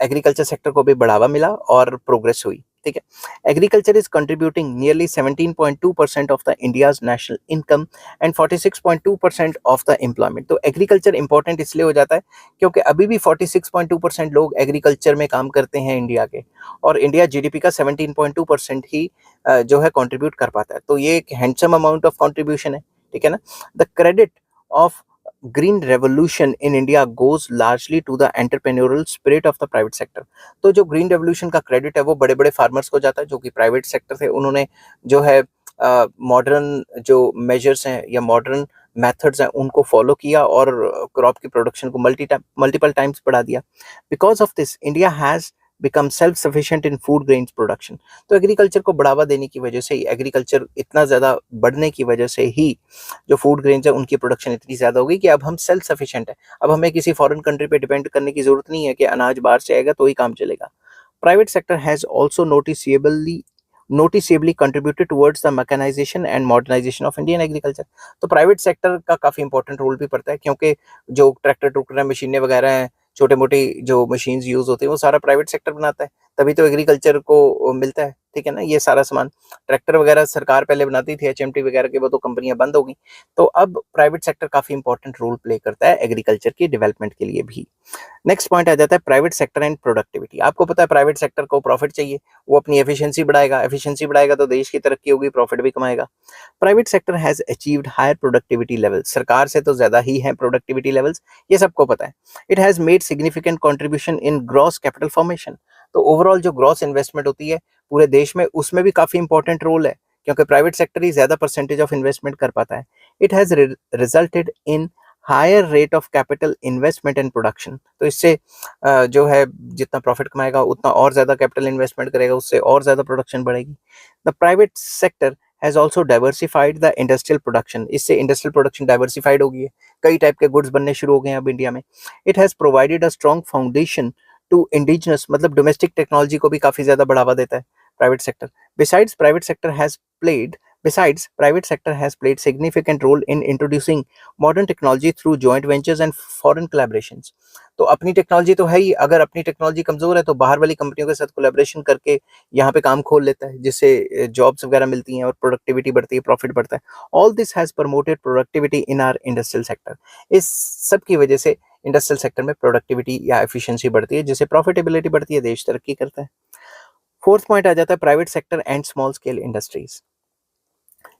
Speaker 1: एग्रीकल्चर सेक्टर को भी बढ़ावा मिला और प्रोग्रेस हुई। ठीक है। Agriculture is contributing nearly 17.2% of the India's national income and 46.2% of the employment. तो एग्रीकल्चर इंपॉर्टेंट इसलिए हो जाता है क्योंकि अभी भी 46.2% लोग एग्रीकल्चर में काम करते हैं इंडिया के, और इंडिया जीडीपी का 17.2% ही जो है कंट्रीब्यूट कर पाता है। तो ये एक हैंडसम अमाउंट ऑफ कंट्रीब्यूशन है। ठीक है ना। The credit of green revolution in India goes largely to the entrepreneurial spirit of the private sector. तो जो ग्रीन रेवोल्यूशन का क्रेडिट है वो बड़े बड़े फार्मर्स को जाता है, जो कि प्राइवेट सेक्टर थे। उन्होंने जो है मॉडर्न जो मेजर्स हैं या मॉडर्न मेथड्स हैं उनको फॉलो किया और क्रॉप की प्रोडक्शन को मल्टीपल टाइम्स बढ़ा दिया। Because of this India has become self sufficient in food grains production. तो एग्रीकल्चर को बढ़ावा देने की वजह से ही, एग्रीकल्चर इतना ज़्यादा बढ़ने की वजह से ही जो फूड ग्रेन्स है उनकी प्रोडक्शन इतनी ज़्यादा हो गई कि अब हम सेल्फ सफिशिएंट है। अब हमें किसी फॉरेन कंट्री पे डिपेंड करने की ज़रूरत नहीं है कि अनाज बाहर से आएगा तो ही काम चलेगा। Private sector has also noticeably contributed towards the mechanization and modernization of Indian agriculture। तो प्राइवेट सेक्टर का काफ़ी इंपॉर्टेंट रोल भी पड़ता है, क्योंकि जो ट्रैक्टर टुकटर मशीनें वगैरह हैं, छोटे मोटी जो मशीन्स यूज़ होती हैं वो सारा प्राइवेट सेक्टर बनाता है, तभी तो एग्रीकल्चर को मिलता है। ठीक है ना। ये सारा सामान, ट्रैक्टर वगैरह सरकार पहले बनाती थी, एचएमटी वगैरह की, वो तो कंपनियां बंद हो गई। तो अब प्राइवेट सेक्टर काफ़ी इंपॉर्टेंट रोल प्ले करता है एग्रीकल्चर की डेवलपमेंट के लिए भी। नेक्स्ट पॉइंट आ जाता है प्राइवेट सेक्टर एंड प्रोडक्टिविटी। आपको पता है प्राइवेट सेक्टर को प्रॉफिट चाहिए, वो अपनी एफिशिएंसी बढ़ाएगा तो देश की तरक्की होगी, प्रॉफिट भी कमाएगा। Private sector has achieved higher productivity levels, सरकार से तो ज्यादा ही है प्रोडक्टिविटी लेवल्स, ये सबको पता है। It has made significant contribution in gross capital formation. तो ओवरऑल जो ग्रॉस इन्वेस्टमेंट होती है पूरे देश में, उसमें भी काफी इंपॉर्टेंट रोल है, क्योंकि प्राइवेट सेक्टर ही ज्यादा परसेंटेज ऑफ इन्वेस्टमेंट कर पाता है। It has resulted in higher rate of capital investment and production. तो इससे जो है जितना प्रॉफिट कमाएगा उतना और ज़्यादा कैपिटल इन्वेस्टमेंट करेगा, उससे और ज़्यादा प्रोडक्शन बढ़ेगी। The private sector has also diversified the industrial production. इससे इंडस्ट्रियल प्रोडक्शन डाइवर्सिफाइड हो गई है, कई टाइप के गुड्स बनने शुरू हो गए हैं अब इंडिया में। It has provided a strong foundation to indigenous, मतलब डोमेस्टिक टेक्नोलॉजी को भी काफ़ी ज़्यादा बढ़ावा देता है private sector. Besides private sector has played Besides, private sector has played significant role in introducing modern technology through joint ventures and foreign collaborations। तो अपनी टेक्नोलॉजी तो है ही, अगर अपनी टेक्नोलॉजी कमजोर है तो बाहर वाली कंपनियों के साथ कोलैबोरेशन करके यहाँ पे काम खोल लेता है, जिससे जॉब्स वगैरह मिलती हैं और प्रोडक्टिविटी बढ़ती है, प्रॉफिट बढ़ता है। All this has promoted productivity in are industrial sector. इस सब की वजह से इंडस्ट्रियल सेक्टर में प्रोडक्टिविटी या एफिशिएंसी बढ़ती है, जिससे प्रॉफिटेबिलिटी बढ़ती है, देश तरक्की करता है। फोर्थ पॉइंट आ जाता है private sector and small scale industries.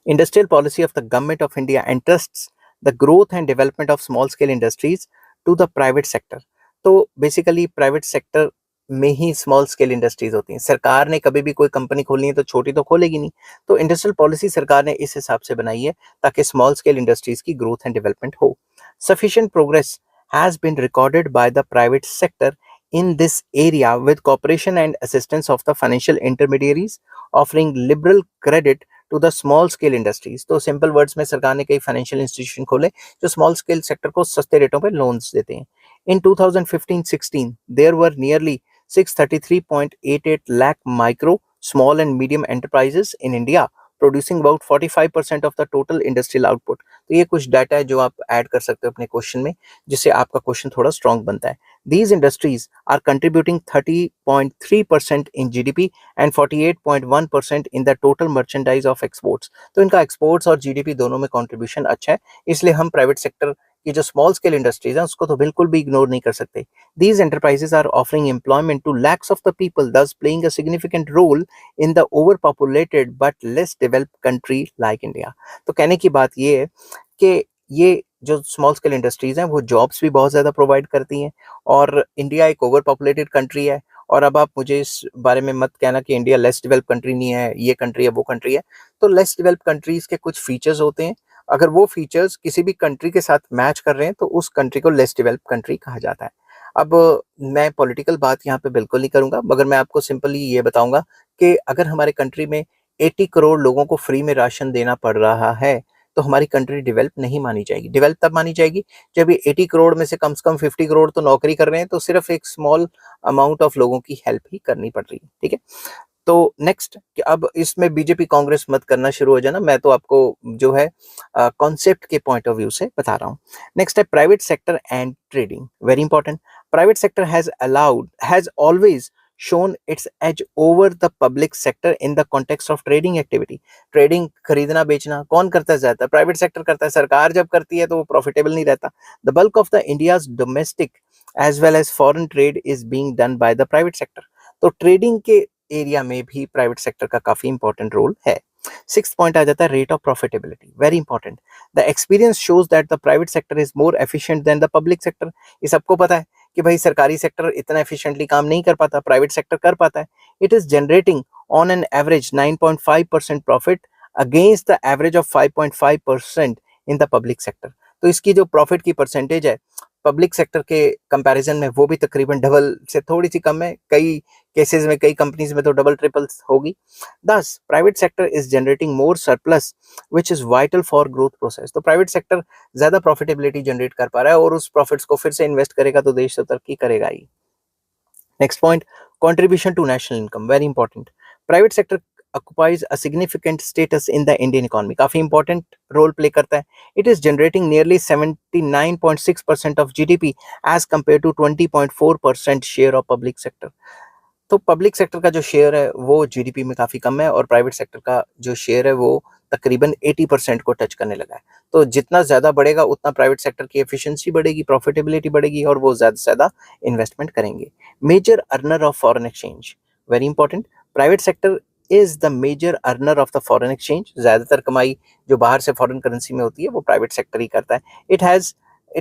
Speaker 1: Industrial policy of the Government of India entrusts the growth and development of small scale industries to the private sector। तो बेसिकली प्राइवेट सेक्टर में ही small scale industries होती हैं। सरकार ने कभी भी कोई company खोलनी है तो छोटी तो खोलेगी नहीं, तो इंडस्ट्रियल पॉलिसी सरकार ने इस हिसाब से बनाई है ताकि स्मॉल स्केल इंडस्ट्रीज की ग्रोथ एंड डेवलपमेंट हो। Sufficient progress has been recorded by the private sector in this area with cooperation and assistance of the financial intermediaries offering liberal credit to the small scale industries। तो simple words में सरकार ने कई financial institution खोले जो small scale sector को सस्ते रेटों पे लोन्स देते हैं। In 2015-16 there were nearly 633.88 lakh micro, small and medium enterprises in India producing about 45% of the total industrial output। तो ये कुछ डाटा है जो आप ऐड कर सकते हो अपने क्वेश्चन में, जिससे आपका क्वेश्चन थोड़ा स्ट्रॉन्ग बनता है। These industries are contributing 30.3% in GDP and 48.1% in the total merchandise of exports। तो इनका एक्सपोर्ट्स और जीडीपी दोनों में कंट्रीब्यूशन अच्छा है, इसलिए हम प्राइवेट सेक्टर की जो स्मॉल स्केल इंडस्ट्रीज हैं उसको तो बिल्कुल भी इग्नोर नहीं कर सकते। These enterprises are offering employment to lakhs of the people, thus playing a significant role in the overpopulated but less developed country like India। तो कहने की बात ये है कि ये जो स्मॉल स्केल इंडस्ट्रीज हैं वो जॉब्स भी बहुत ज़्यादा प्रोवाइड करती हैं, और इंडिया एक ओवर पॉपुलेटेड कंट्री है। और अब आप मुझे इस बारे में मत कहना कि इंडिया लेस डेवलप कंट्री नहीं है, ये कंट्री है वो कंट्री है। तो लेस डेवलप कंट्रीज के कुछ फीचर्स होते हैं, अगर वो फीचर्स किसी भी कंट्री के साथ मैच कर रहे हैं तो उस कंट्री को लेस डेवलप कंट्री कहा जाता है। अब मैं पॉलिटिकल बात यहाँ पे बिल्कुल नहीं करूँगा, मगर मैं आपको सिंपली ये बताऊँगा कि अगर हमारे कंट्री में 80 करोड़ लोगों को फ्री में राशन देना पड़ रहा है तो हमारी कंट्री डेवलप नहीं मानी जाएगी। डेवलप तब मानी जाएगी जब ये 80 करोड़ में से कम 50 करोड़ तो नौकरी कर रहे हैं, तो सिर्फ एक स्मॉल अमाउंट ऑफ लोगों की हेल्प ही करनी पड़ रही है, ठीक है। तो नेक्स्ट कि अब इसमें बीजेपी कांग्रेस मत करना शुरू हो जाना, मैं तो आपको जो है कॉन्सेप्ट के पॉइंट ऑफ व्यू से बता रहा हूँ। नेक्स्ट है private sector and trading, very important. Private sector has always shown its edge over the public sector in the context of trading activity। Trading, खरीदना बेचना कौन करता है ज्यादा? प्राइवेट सेक्टर करता है। सरकार जब करती है तो वो प्रॉफिटेबल नहीं रहता। The bulk of the India's domestic as well as foreign trade is being done by the private sector. तो ट्रेडिंग के एरिया में भी प्राइवेट सेक्टर का काफी इंपॉर्टेंट रोल है। सिक्स पॉइंट आ जाता है rate of profitability, very important. The experience shows that the private sector is more efficient than the public sector. ये सबको पता है कि भाई सरकारी सेक्टर इतना एफिशिएंटली काम नहीं कर पाता, प्राइवेट सेक्टर कर पाता है। It is generating on an average 9.5% profit against the average of 5.5% in the public sector. तो इसकी जो प्रॉफिट की परसेंटेज है पब्लिक सेक्टर के कंपैरिजन में वो भी तकरीबन डबल से थोड़ी सी कम है, कई केसेस में, कई कंपनीज में तो डबल ट्रिपल होगी। दस private sector is generating more surplus which is vital for growth process. तो प्राइवेट सेक्टर ज्यादा प्रॉफिटेबिलिटी जनरेट कर पा रहा है और उस प्रॉफिट्स को फिर से इन्वेस्ट करेगा तो देश तो तरक्की करेगा ही। Next point, contribution to national income, very important. Private sector occupies a significant status in the Indian economy, काफी इंपॉर्टेंट रोल प्ले करता है। It is generating nearly 79.6% of GDP as compare to 20.4% share of public sector. तो public sector का जो share है वो GDP में काफी कम है और प्राइवेट सेक्टर का जो शेयर है वो तकरीबन 80% को टच करने लगा है। तो जितना ज्यादा बढ़ेगा उतना प्राइवेट सेक्टर की एफिशिएंसी बढ़ेगी, प्रॉफिटेबिलिटी बढ़ेगी और वो ज्यादा से ज्यादा इन्वेस्टमेंट करेंगे। Major earner of foreign exchange, very important. Private sector is the major earner of the foreign exchange. ज्यादातर कमाई जो बाहर से फॉरेन करेंसी में होती है वो प्राइवेट सेक्टर ही करता है। It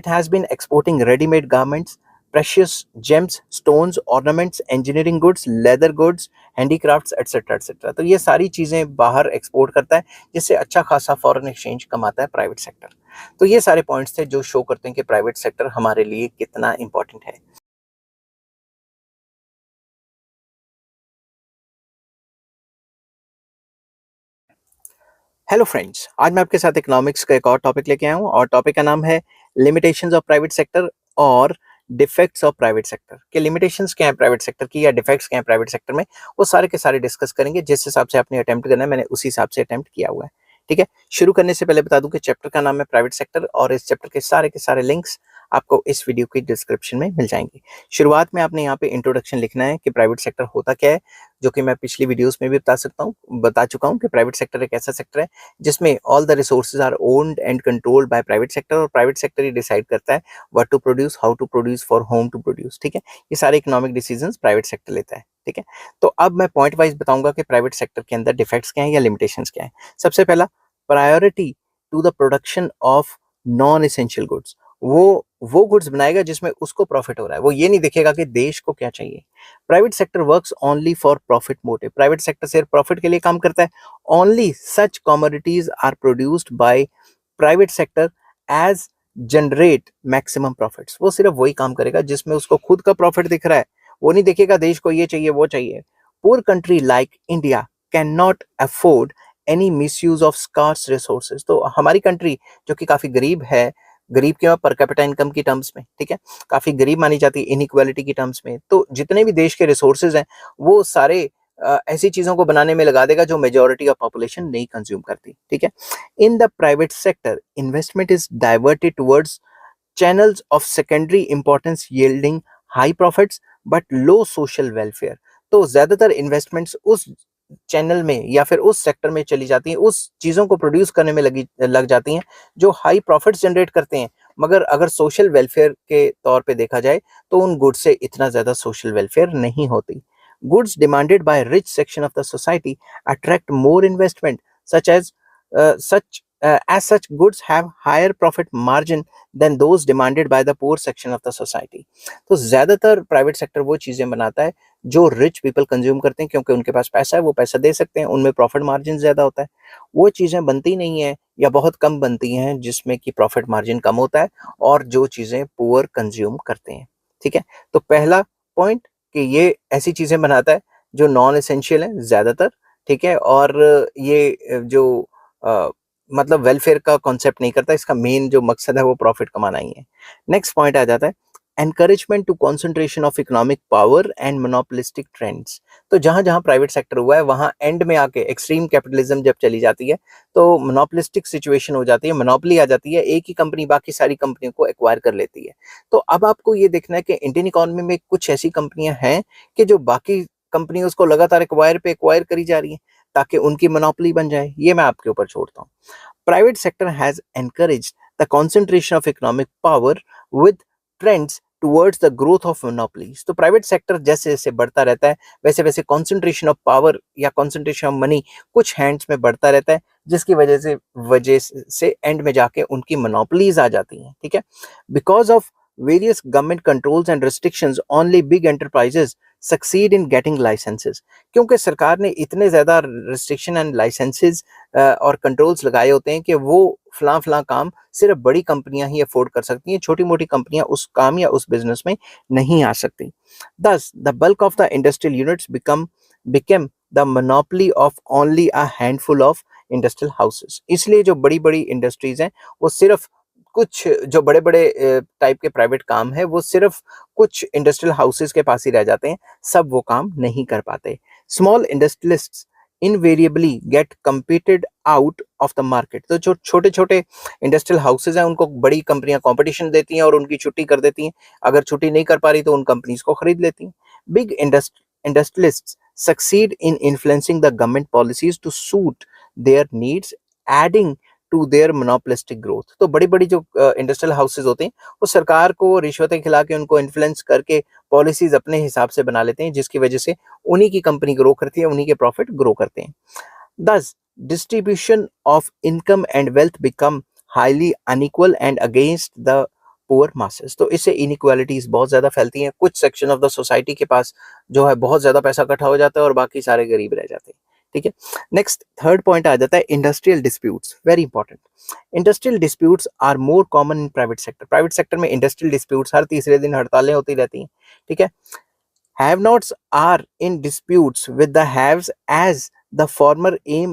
Speaker 1: has been exporting readymade garments, precious gems, stones, ornaments, engineering goods, leather goods, handicrafts, etc. etc. तो ये सारी चीजें बाहर एक्सपोर्ट करता है जिससे अच्छा खासा फॉरेन एक्सचेंज कमाता है प्राइवेट सेक्टर। तो ये सारे पॉइंट्स थे जो शो करते हैं कि प्राइवेट सेक्टर हमारे लिए कितना इंपॉर्टेंट है। हेलो फ्रेंड्स, आज मैं आपके साथ इकोनॉमिक्स का एक और टॉपिक लेके आया हूँ और टॉपिक का नाम है लिमिटेशंस ऑफ प्राइवेट सेक्टर और डिफेक्ट्स ऑफ प्राइवेट सेक्टर। के लिमिटेशंस क्या है प्राइवेट सेक्टर की या डिफेक्ट्स क्या है प्राइवेट सेक्टर में, वो सारे के सारे डिस्कस करेंगे। जिस हिसाब से आपने अटेम्प्ट करना है मैंने उसी हिसाब से अटेम्प्ट किया हुआ है, ठीक है। शुरू करने से पहले बता दूं कि चैप्टर का नाम है प्राइवेट सेक्टर और इस चैप्टर के सारे लिंक्स आपको इस वीडियो की डिस्क्रिप्शन में मिल जाएंगे। शुरुआत में आपने यहाँ पे इंट्रोडक्शन लिखना है कि प्राइवेट सेक्टर होता क्या है, जो कि मैं पिछली वीडियोस में भी बता चुका हूँ कि प्राइवेट सेक्टर एक ऐसा सेक्टर है जिसमें all the resources are owned and controlled by private sector और प्राइवेट सेक्टर ही डिसाइड करता है what to produce, how to produce, for whom to produce, ठीक है। ये सारे इकोनॉमिक डिसीजंस प्राइवेट सेक्टर लेता है, ठीक है। तो अब मैं पॉइंट वाइज बताऊंगा कि प्राइवेट सेक्टर के अंदर डिफेक्ट्स क्या है या लिमिटेशंस क्या है। सबसे पहला, priority to the production of non essential goods. वो गुड्स बनाएगा जिसमें उसको प्रॉफिट हो रहा है, वो ये नहीं देखेगा कि देश को क्या चाहिए। Private sector works only for profit motive. Private sector सिर्फ प्रॉफिट के लिए काम करता है। Only such commodities are produced by private sector as generate maximum profits. वो सिर्फ वही काम करेगा जिसमें उसको खुद का प्रॉफिट दिख रहा है, वो नहीं देखेगा देश को ये चाहिए वो चाहिए। Poor country like India can not afford any misuse of scarce resources. तो हमारी कंट्री जो कि काफी गरीब है, गरीब के पर कैपिटा इनकम की टर्म्स में, ठीक है, काफी गरीब मानी जाती है इनइक्वालिटी की टर्म्स में, तो जितने भी देश के रिसोर्सेज हैं वो सारे ऐसी चीजों को बनाने में लगा देगा जो मेजोरिटी ऑफ पॉपुलेशन नहीं कंज्यूम करती, ठीक है। In the private sector investment is diverted towards channels of secondary importance yielding high profits but low social welfare। तो ज्यादातर इन्वेस्टमेंट्स उस चैनल में या फिर उस सेक्टर में चली जाती हैं, उस चीजों को प्रोड्यूस करने में लग जाती हैं जो हाई प्रॉफिट्स जनरेट करते हैं, मगर अगर सोशल वेलफेयर के तौर पे देखा जाए तो उन गुड्स से इतना ज्यादा सोशल वेलफेयर नहीं होती। Goods demanded by rich section of the society attract more investment such as as such goods have higher profit margin than those demanded by the poor section of the society। तो ज्यादातर private sector वो चीजें बनाता है जो rich people consume करते हैं क्योंकि उनके पास पैसा है, वो पैसा दे सकते हैं, उनमें प्रॉफिट मार्जिन ज्यादा होता है। वो चीजें बनती नहीं है या बहुत कम बनती हैं जिसमें कि प्रॉफिट मार्जिन कम होता है और जो चीजें पुअर कंज्यूम करते हैं, ठीक है। तो पहला पॉइंट कि ये ऐसी चीजें बनाता है जो नॉन एसेंशियल है ज्यादातर, ठीक है, और ये जो मतलब वेलफेयर का कॉन्सेप्ट नहीं करता, इसका मेन जो मकसद है वो प्रॉफिट कमाना ही है। नेक्स्ट पॉइंट आ जाता है encouragement to concentration of economic power and monopolistic trends. तो जहां जहां प्राइवेट सेक्टर हुआ है वहां एंड में आके एक्सट्रीम कैपिटलिज्म जब चली जाती है तो मोनोपोलिस्टिक सिचुएशन हो जाती है, मोनोपोली आ जाती है, एक ही कंपनी बाकी सारी कंपनियों को एक्वायर कर लेती है। तो अब आपको ये देखना है कि इंडियन इकोनॉमी में कुछ ऐसी कंपनियां हैं कि जो बाकी कंपनियों को लगातार एक्वायर पे एक्वायर करी जा रही हैं ताकि उनकी मोनोपोली बन जाए। ये मैं आपके ऊपर छोड़ता हूँ। Private sector has encouraged the concentration of economic power with trends towards the growth of monopolies। तो प्राइवेट सेक्टर जैसे जैसे बढ़ता रहता है वैसे वैसे कॉन्सेंट्रेशन ऑफ पावर या कॉन्सेंट्रेशन ऑफ मनी कुछ हैंड्स में बढ़ता रहता है, जिसकी वजह से एंड में जाके उनकी मोनोपोलीज आ जाती हैं। ठीक है, because of various government controls and restrictions only big enterprises succeed in getting licences. क्योंकि सरकार ने इतने ज़्यादा रिस्ट्रिक्शन एंड लाइसेंसेस और कंट्रोल्स लगाए होते हैं कि वो फलां फलां काम सिर्फ बड़ी कंपनियां ही अफोर्ड कर सकती हैं, छोटी मोटी कंपनियां उस काम या उस बिजनेस में नहीं आ सकती। दस the bulk of the industrial units become the monopoly of only a handful of industrial houses. इसलिए जो बड़ी बड़ी इंडस्ट्रीज हैं वो सिर्फ कुछ जो बड़े बड़े टाइप के प्राइवेट काम है वो सिर्फ कुछ इंडस्ट्रियल हाउसेस के पास ही रह जाते हैं, सब वो काम नहीं कर पाते। Small industrialists invariably get competed out of the market. तो जो छोटे छोटे इंडस्ट्रियल हाउसेज हैं उनको बड़ी कंपनियां कंपटीशन देती हैं और उनकी छुट्टी कर देती हैं, अगर छुट्टी नहीं कर पा रही तो उन कंपनीज को खरीद लेती हैं। Big industrialists succeed in influencing the government policies to suit their needs adding to their monopolistic growth. तो बड़ी बड़ी जो इंडस्ट्रियल हाउसेज होते हैं वो सरकार को रिश्वतें खिला के उनको इन्फ्लुएंस करके पॉलिसीज अपने हिसाब से बना लेते हैं, जिसकी वजह से उन्हीं की कंपनी ग्रो करती है, उन्हीं के प्रॉफिट ग्रो करते हैं। Thus, distribution of income and wealth become highly unequal and against the poor masses। तो इससे इनइक्वालिटीज बहुत ज्यादा फैलती हैं, कुछ सेक्शन ऑफ द सोसाइटी के पास जो है बहुत ज्यादा पैसा इकट्ठा हो जाता है और बाकी सारे गरीब रह जाते हैं। ठीक है, नेक्स्ट थर्ड पॉइंट आ जाता है industrial disputes. Very important, industrial disputes are more common in private sector. Private sector में इंडस्ट्रियल डिस्प्यूट्स हर तीसरे दिन हड़तालें होती रहती हैं। ठीक है, have nots are in disputes with the haves as the former aim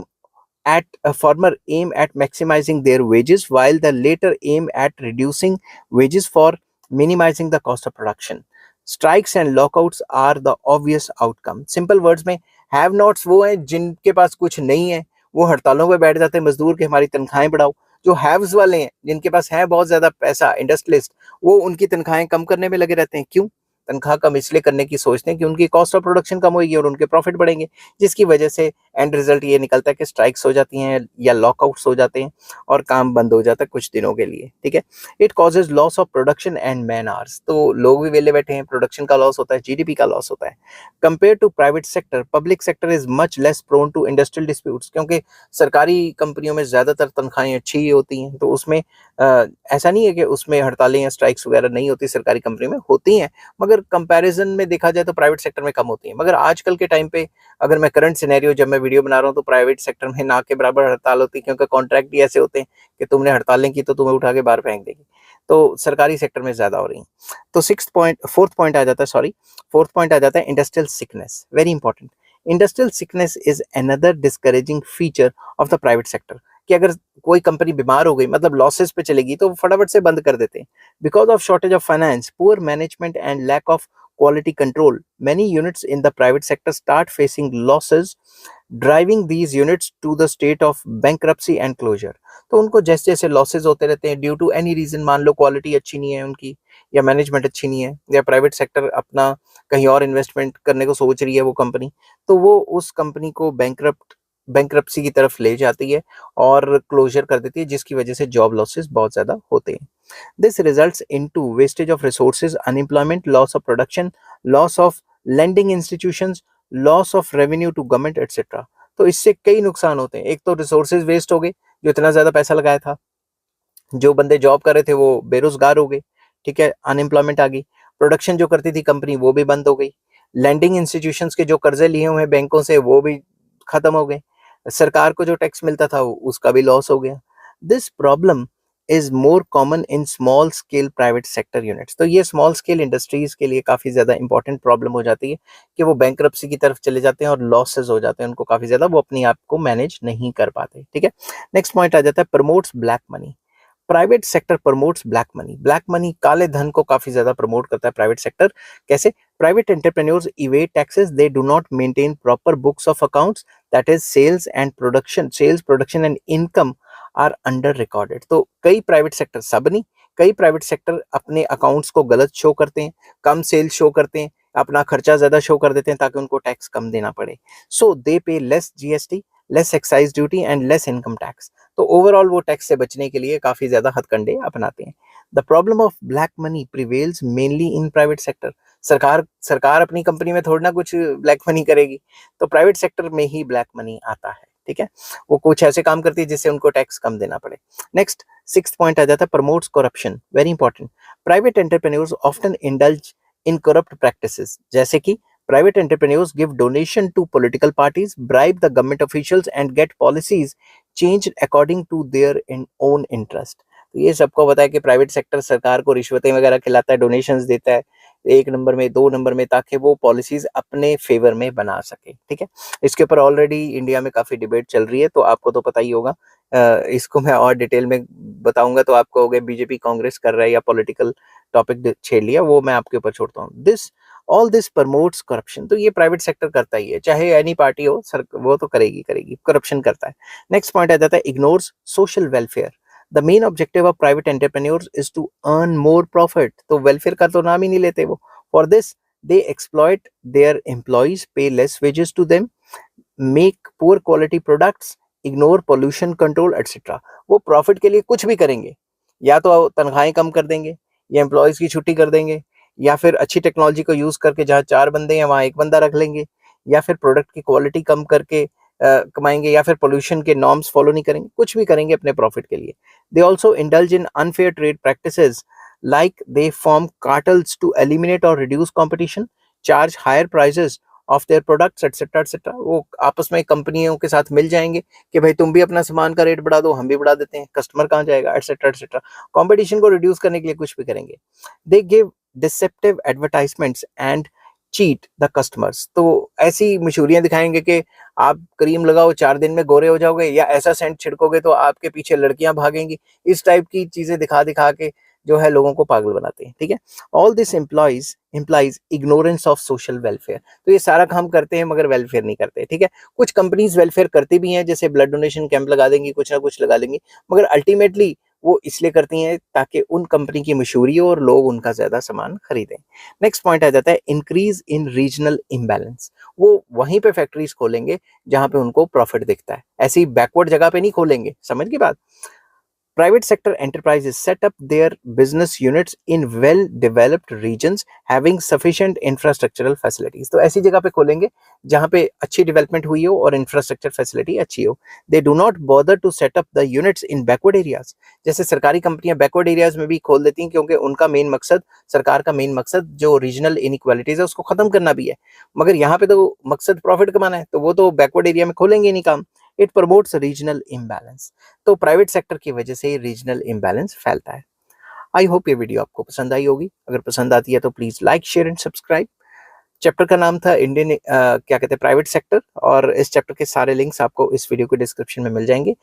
Speaker 1: at maximizing their wages while the later aim at reducing wages for minimizing the cost of production। Strikes and lockouts are the obvious outcome। Simple words में have nots वो हैं जिनके पास कुछ नहीं है, वो हड़तालों पे बैठ जाते हैं मजदूर के हमारी तनख्वाहें बढ़ाओ। जो हैव्स वाले हैं जिनके पास है बहुत ज्यादा पैसा, इंडस्ट्रियलिस्ट, वो उनकी तनख्वाहें कम करने में लगे रहते हैं। क्यों? तनख्वाह कम इसलिए करने की सोचते हैं कि उनकी कॉस्ट ऑफ प्रोडक्शन कम होगी और उनके प्रॉफिट बढ़ेंगे, जिसकी वजह से एंड रिजल्ट ये निकलता है कि स्ट्राइक्स हो जाती हैं या लॉकआउट्स हो जाते हैं और काम बंद हो जाता है कुछ दिनों के लिए। ठीक है, it causes loss of production and man hours. तो लोग भी वेले बैठे हैं, प्रोडक्शन का लॉस होता है, जीडीपी का लॉस होता है। Compare to private sector, public sector is much less prone to industrial disputes. क्योंकि सरकारी कंपनियों में ज्यादातर तनख्वाहें अच्छी ही होती हैं, तो उसमें ऐसा नहीं है कि उसमें हड़तालें या स्ट्राइक्स वगैरह नहीं होती, सरकारी कंपनी में होती हैं, मगर कंपैरिजन में देखा जाए तो प्राइवेट सेक्टर में कम होती है। मगर आजकल के टाइम पे अगर मैं करंट सिनेरियो जब मैं वीडियो बना रहा हूँ तो प्राइवेट सेक्टर में ना के बराबर हड़ताल होती है, क्योंकि कॉन्ट्रैक्ट ही ऐसे होते हैं कि तुमने हड़तालें की तो तुम्हें उठा के बाहर फेंक देगी। तो सरकारी सेक्टर में ज्यादा हो रही है। तो फोर्थ पॉइंट आ जाता है, फोर्थ पॉइंट आ जाता है industrial sickness. Very important, industrial sickness is another discouraging feature of the private sector. कि अगर कोई कंपनी बीमार हो गई, मतलब लॉसेस पे चलेगी, तो फटाफट से बंद कर देते हैं। Because of shortage of finance, poor management and lack of quality control, many units in the private sector start facing losses, driving these units to the state of bankruptcy and closure। तो उनको जैसे जैसे losses होते रहते हैं due to any reason, मान low quality अच्छी नहीं है उनकी, या मैनेजमेंट अच्छी नहीं है, या प्राइवेट सेक्टर अपना कहीं और इन्वेस्टमेंट करने को सोच रही है वो कंपनी, तो वो उस कंपनी को बैंक्रप्सी की तरफ ले जाती है और क्लोजर कर देती है, जिसकी वजह से जॉब लॉसेस बहुत ज्यादा होते हैं। This results into wastage of resources, unemployment, loss of production, loss of lending institutions, loss of revenue to government, etc। तो इससे कई नुकसान होते हैं। एक तो रिसोर्सेज वेस्ट हो गए, जो इतना ज्यादा पैसा लगाया था, जो बंदे जॉब कर रहे थे वो बेरोजगार हो गए। ठीक है, अनएम्प्लॉयमेंट आ गई। प्रोडक्शन जो करती थी कंपनी वो भी बंद हो गई। लैंडिंग इंस्टीट्यूशंस के जो कर्जे लिए हुए हैं बैंकों से वो भी खत्म हो गए। सरकार को जो टैक्स मिलता था उसका भी लॉस हो गया। This problem is more common in small scale private sector units. तो ये स्मॉल स्केल इंडस्ट्रीज के लिए काफी ज्यादा इंपॉर्टेंट प्रॉब्लम हो जाती है कि वो बैंकरप्सी की तरफ चले जाते हैं और लॉसेस हो जाते हैं उनको काफी ज्यादा, वो अपनी आप को मैनेज नहीं कर पाते। ठीक है, नेक्स्ट पॉइंट आ जाता है promotes black money. Private sector promotes black money. Black money, काले धन को काफी ज्यादा प्रमोट करता है प्राइवेट सेक्टर। कैसे? Private entrepreneurs evade taxes, they do not maintain proper books of accounts, that is sales production and income are under recorded. तो कई प्राइवेट सेक्टर, सब नहीं, कई प्राइवेट सेक्टर अपने अकाउंट्स को गलत शो करते हैं, कम सेल्स शो करते हैं, अपना खर्चा ज्यादा शो कर देते हैं ताकि उनको टैक्स कम देना पड़े। सो दे पे less GST, less excise duty and less income tax. तो ओवरऑल वो टैक्स से बचने के लिए काफी ज्यादा हथकंडे अपनाते हैं। The problem of black money prevails mainly in private sector. सरकार सरकार अपनी कंपनी में थोड़ी ना कुछ ब्लैक मनी करेगी, तो प्राइवेट सेक्टर में ही ब्लैक मनी आता है। ठीक है, वो कुछ ऐसे काम करती है जिससे उनको टैक्स कम देना पड़े। नेक्स्ट, सिक्स्थ पॉइंट आ जाता है promotes corruption, very important. Private entrepreneurs often indulge in corrupt practices, जैसे कि private entrepreneurs give donation to political parties, bribe the government officials and get policies changed according to their own interest। तो ये सबको पता है कि private sector सरकार को रिश्वतें वगैरह खिलाता है, डोनेशंस देता है 1 नंबर में 2 नंबर में, ताकि वो पॉलिसीज अपने फेवर में बना सके। ठीक है, इसके ऊपर ऑलरेडी इंडिया में काफी डिबेट चल रही है, तो आपको तो पता ही होगा। इसको मैं और डिटेल में बताऊंगा तो आपको हो गया बीजेपी कांग्रेस कर रहा है या पॉलिटिकल टॉपिक छेड़ लिया, वो मैं आपके ऊपर छोड़ता हूँ। All this promotes corruption. तो ये प्राइवेट सेक्टर करता ही है, चाहे एनी पार्टी हो, सर वो तो करेगी करप्शन करता है। नेक्स्ट पॉइंट आ जाता है ignores social welfare. The main objective of private entrepreneurs is to earn more profit. तो वेलफेयर का तो नाम ही नहीं लेते वो। For this they exploit their employees, pay less wages to them, make poor quality products, ignore pollution control et cetera. वो profit के लिए कुछ भी करेंगे, या तो तनख्वाहें कम कर देंगे, या एम्प्लॉयज की छुट्टी कर देंगे, या फिर अच्छी टेक्नोलॉजी को यूज करके जहाँ 4 बंदे हैं वहाँ 1 बंदा रख लेंगे, या फिर प्रोडक्ट की क्वालिटी कम करके कमाएंगे, या फिर पोल्यूशन के नॉर्म्स फॉलो नहीं करेंगे, कुछ भी करेंगे अपने प्रॉफिट के लिए। They also indulge in unfair trade practices, like they form cartels to eliminate or reduce competition, charge higher prices of their products, etc etc। वो आपस में कंपनियों के साथ मिल जाएंगे कि भाई तुम भी अपना सामान का रेट बढ़ा दो, हम भी बढ़ा देते हैं, कस्टमर कहाँ जाएगा, etc etc। कंपटीशन को रिड्यूस करने के लिए कुछ भी करेंगे। They give deceptive advertisements and cheat the customers. तो ऐसी मशहूरियां दिखाएंगे कि आप क्रीम लगाओ 4 दिन में गोरे हो जाओगे, या ऐसा सेंट छिड़कोगे तो आपके पीछे लड़कियां भागेंगी। इस टाइप की चीजें दिखा दिखा के जो है लोगों को पागल बनाते हैं। ठीक है, all this implies ignorance of social welfare. तो ये सारा काम करते हैं मगर वेलफेयर नहीं करते। ठीक है, कुछ कंपनीज वेलफेयर करती भी हैं, जैसे ब्लड डोनेशन कैंप लगा देंगी, कुछ ना कुछ लगा देंगी, मगर अल्टीमेटली वो इसलिए करती हैं ताकि उन कंपनी की मशहूरी हो और लोग उनका ज्यादा सामान खरीदें। नेक्स्ट पॉइंट आ जाता है इंक्रीज इन रीजनल इम्बैलेंस। वो वहीं पे फैक्ट्रीज खोलेंगे जहां पे उनको प्रॉफिट दिखता है, ऐसी बैकवर्ड जगह पे नहीं खोलेंगे। समझ की बात? Private sector enterprises set up their business units in well-developed regions having sufficient infrastructural facilities। तो ऐसी जगह पे खोलेंगे जहाँ पे अच्छी डेवलपमेंट हुई हो और इंफ्रास्ट्रक्चर फैसिलिटी अच्छी हो। They do not bother to set up the units in backward areas। जैसे सरकारी कंपनियां बैकवर्ड एरियाज में भी खोल देती हैं, क्योंकि उनका मेन मकसद, सरकार का मेन मकसद जो रीजनल इनइक्वालिटीज है उसको खत्म करना भी है, मगर यहाँ पे तो मकसद प्रॉफिट कमाना है, तो वो तो बैकवर्ड एरिया में खोलेंगे नहीं काम। It promotes regional imbalance. तो प्राइवेट सेक्टर की वजह से रीजनल इम्बैलेंस फैलता है। आई होप ये वीडियो आपको पसंद आई होगी। अगर पसंद आती है तो please like share and subscribe. Chapter का नाम था इंडियन क्या कहते हैं प्राइवेट सेक्टर, और इस चैप्टर के सारे लिंक्स आपको इस वीडियो के डिस्क्रिप्शन में मिल जाएंगे।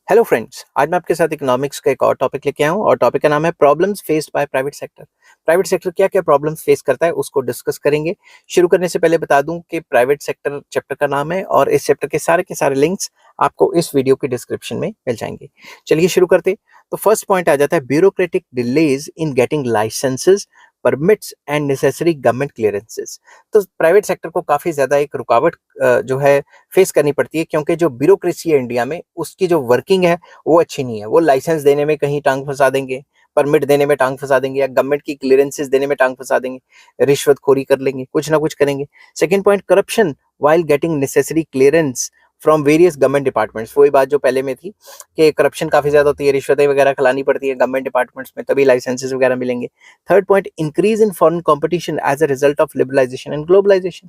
Speaker 1: हेलो फ्रेंड्स, आज मैं आपके साथ इकोनॉमिक्स का एक और टॉपिक लेके आया हूँ, और टॉपिक का नाम है problems faced by private sector. Private sector क्या क्या प्रॉब्लम्स फेस करता है उसको डिस्कस करेंगे। शुरू करने से पहले बता दूं कि प्राइवेट सेक्टर चैप्टर का नाम है, और इस चैप्टर के सारे लिंक्स आपको इस वीडियो के डिस्क्रिप्शन में मिल जाएंगे। चलिए शुरू करते। तो फर्स्ट पॉइंट आ जाता है bureaucratic delays in getting licences, permits and necessary government clearances. तो प्राइवेट सेक्टर को काफी ज्यादा एक रुकावट जो है फेस करनी पड़ती है, क्योंकि जो ब्यूरोक्रेसी है इंडिया में उसकी जो वर्किंग है वो अच्छी नहीं है। वो लाइसेंस देने में कहीं टांग फंसा देंगे, परमिट देने में टांग फंसा देंगे, या गवर्नमेंट की क्लियरेंसेस देने में टांग फंसा देंगे, रिश्वतखोरी कर लेंगे, कुछ ना कुछ करेंगे। Second point, corruption while getting necessary clearance from various government departments. वही बात जो पहले में थी कि करप्शन काफी ज्यादा होती है, रिश्वतें वगैरह खिलानी पड़ती है गवर्नमेंट डिपार्टमेंट्स में, तभी लाइसेंसेस वगैरह मिलेंगे। Third point, increase in foreign competition as a result of liberalisation and globalisation.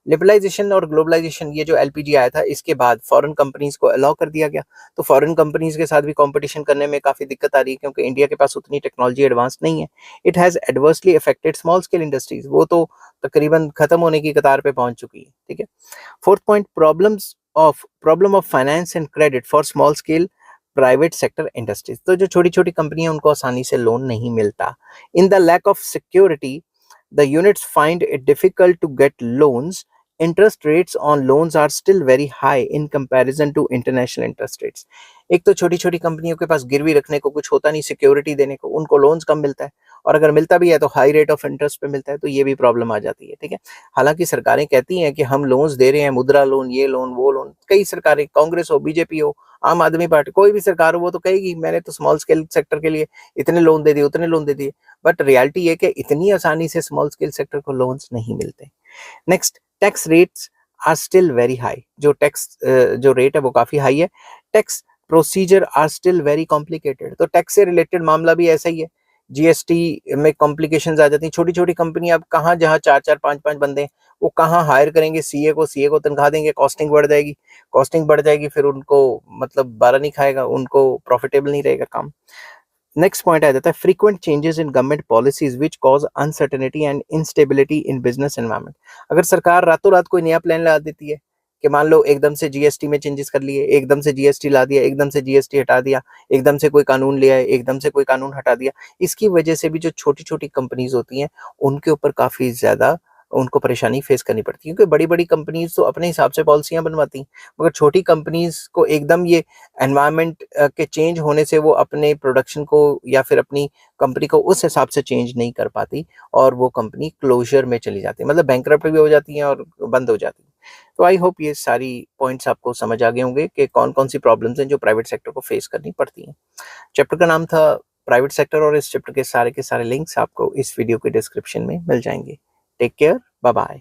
Speaker 1: Liberalisation और ग्लोबलाइजेशन, ये जो एलपीजी आया था इसके बाद फॉरेन कंपनीज को अलाउ कर दिया गया, तो फॉरेन कंपनीज के साथ भी कंपटीशन करने में काफ़ी दिक्कत आ रही है क्योंकि इंडिया के पास उतनी टेक्नोलॉजी एडवांस नहीं है। It has adversely affected small scale industries, वो तो तकरीबन खत्म होने की कतार पे पहुंच चुकी है। ठीक है। Fourth point, problem of finance and credit for small scale private sector industries. तो जो छोटी छोटी कंपनियां उनको आसानी से लोन नहीं मिलता। In the lack of security the units find it difficult to get loans. Interest rates on loans are still very high in comparison to international interest rates. एक तो छोटी छोटी कंपनियों के पास गिरवी रखने को कुछ होता नहीं, सिक्योरिटी देने को, उनको लोन्स कम मिलता है, और अगर मिलता भी है तो हाई रेट ऑफ इंटरेस्ट पे मिलता है, तो ये भी प्रॉब्लम आ जाती है। ठीक है। हालांकि सरकारें कहती हैं कि हम लोन्स दे रहे हैं, मुद्रा लोन, ये लोन, वो लोन, कई सरकारें, कांग्रेस हो, बीजेपी हो, आम आदमी पार्टी, कोई भी सरकार हो, वो तो कहेगी मैंने तो स्मॉल स्केल सेक्टर के लिए इतने लोन दे दिए, उतने लोन दे दिए, बट रियलिटी ये कि इतनी आसानी से स्मॉल स्केल सेक्टर को लोन्स नहीं मिलते। Next, tax rates are still very high. जो टैक्स जो रेट है वो काफी हाई है। Tax procedure are still very complicated. तो टैक्स से रिलेटेड मामला भी ऐसा ही है, जीएसटी में कॉम्प्लिकेशंस आ जाती हैं। छोटी छोटी कंपनी अब कहाँ, जहाँ चार चार पांच पांच बंदे हैं, वो कहाँ हायर करेंगे सीए को, सीए को तनख्वाह देंगे, कॉस्टिंग बढ़ जाएगी, कॉस्टिंग बढ़ जाएगी, फिर उनको मतलब बारह नहीं खाएगा, उनको प्रॉफिटेबल नहीं रहेगा काम। नेक्स्ट पॉइंट आ जाता है, frequent changes in government policies which cause uncertainty and instability in business environment. अगर सरकार रातों रात कोई नया प्लान ला देती है कि मान लो एकदम से जीएसटी में चेंजेस कर लिए, एकदम से जीएसटी ला दिया, एकदम से जीएसटी हटा दिया, एकदम से कोई कानून ले आए, एकदम से कोई कानून हटा दिया, इसकी वजह से भी जो छोटी छोटी कंपनीज होती हैं उनके ऊपर काफी ज्यादा उनको परेशानी फेस करनी पड़ती है, क्योंकि बड़ी बड़ी कंपनीज तो अपने हिसाब से पॉलिसियां बनवाती हैं, मगर छोटी कंपनीज को एकदम ये एनवायरनमेंट के चेंज होने से वो अपने प्रोडक्शन को या फिर अपनी कंपनी को उस हिसाब से चेंज नहीं कर पाती, और वो कंपनी क्लोजर में चली जाती है, मतलब बैंकरप्ट भी हो जाती है और बंद हो जाती है। तो आई होप ये सारी पॉइंट्स आपको समझ आ गए होंगे कि कौन कौन सी प्रॉब्लम्स हैं जो प्राइवेट सेक्टर को फेस करनी पड़ती हैं। चैप्टर का नाम था प्राइवेट सेक्टर, और इस चैप्टर के सारे लिंक्स आपको इस वीडियो के डिस्क्रिप्शन में मिल जाएंगे। Take care, bye bye.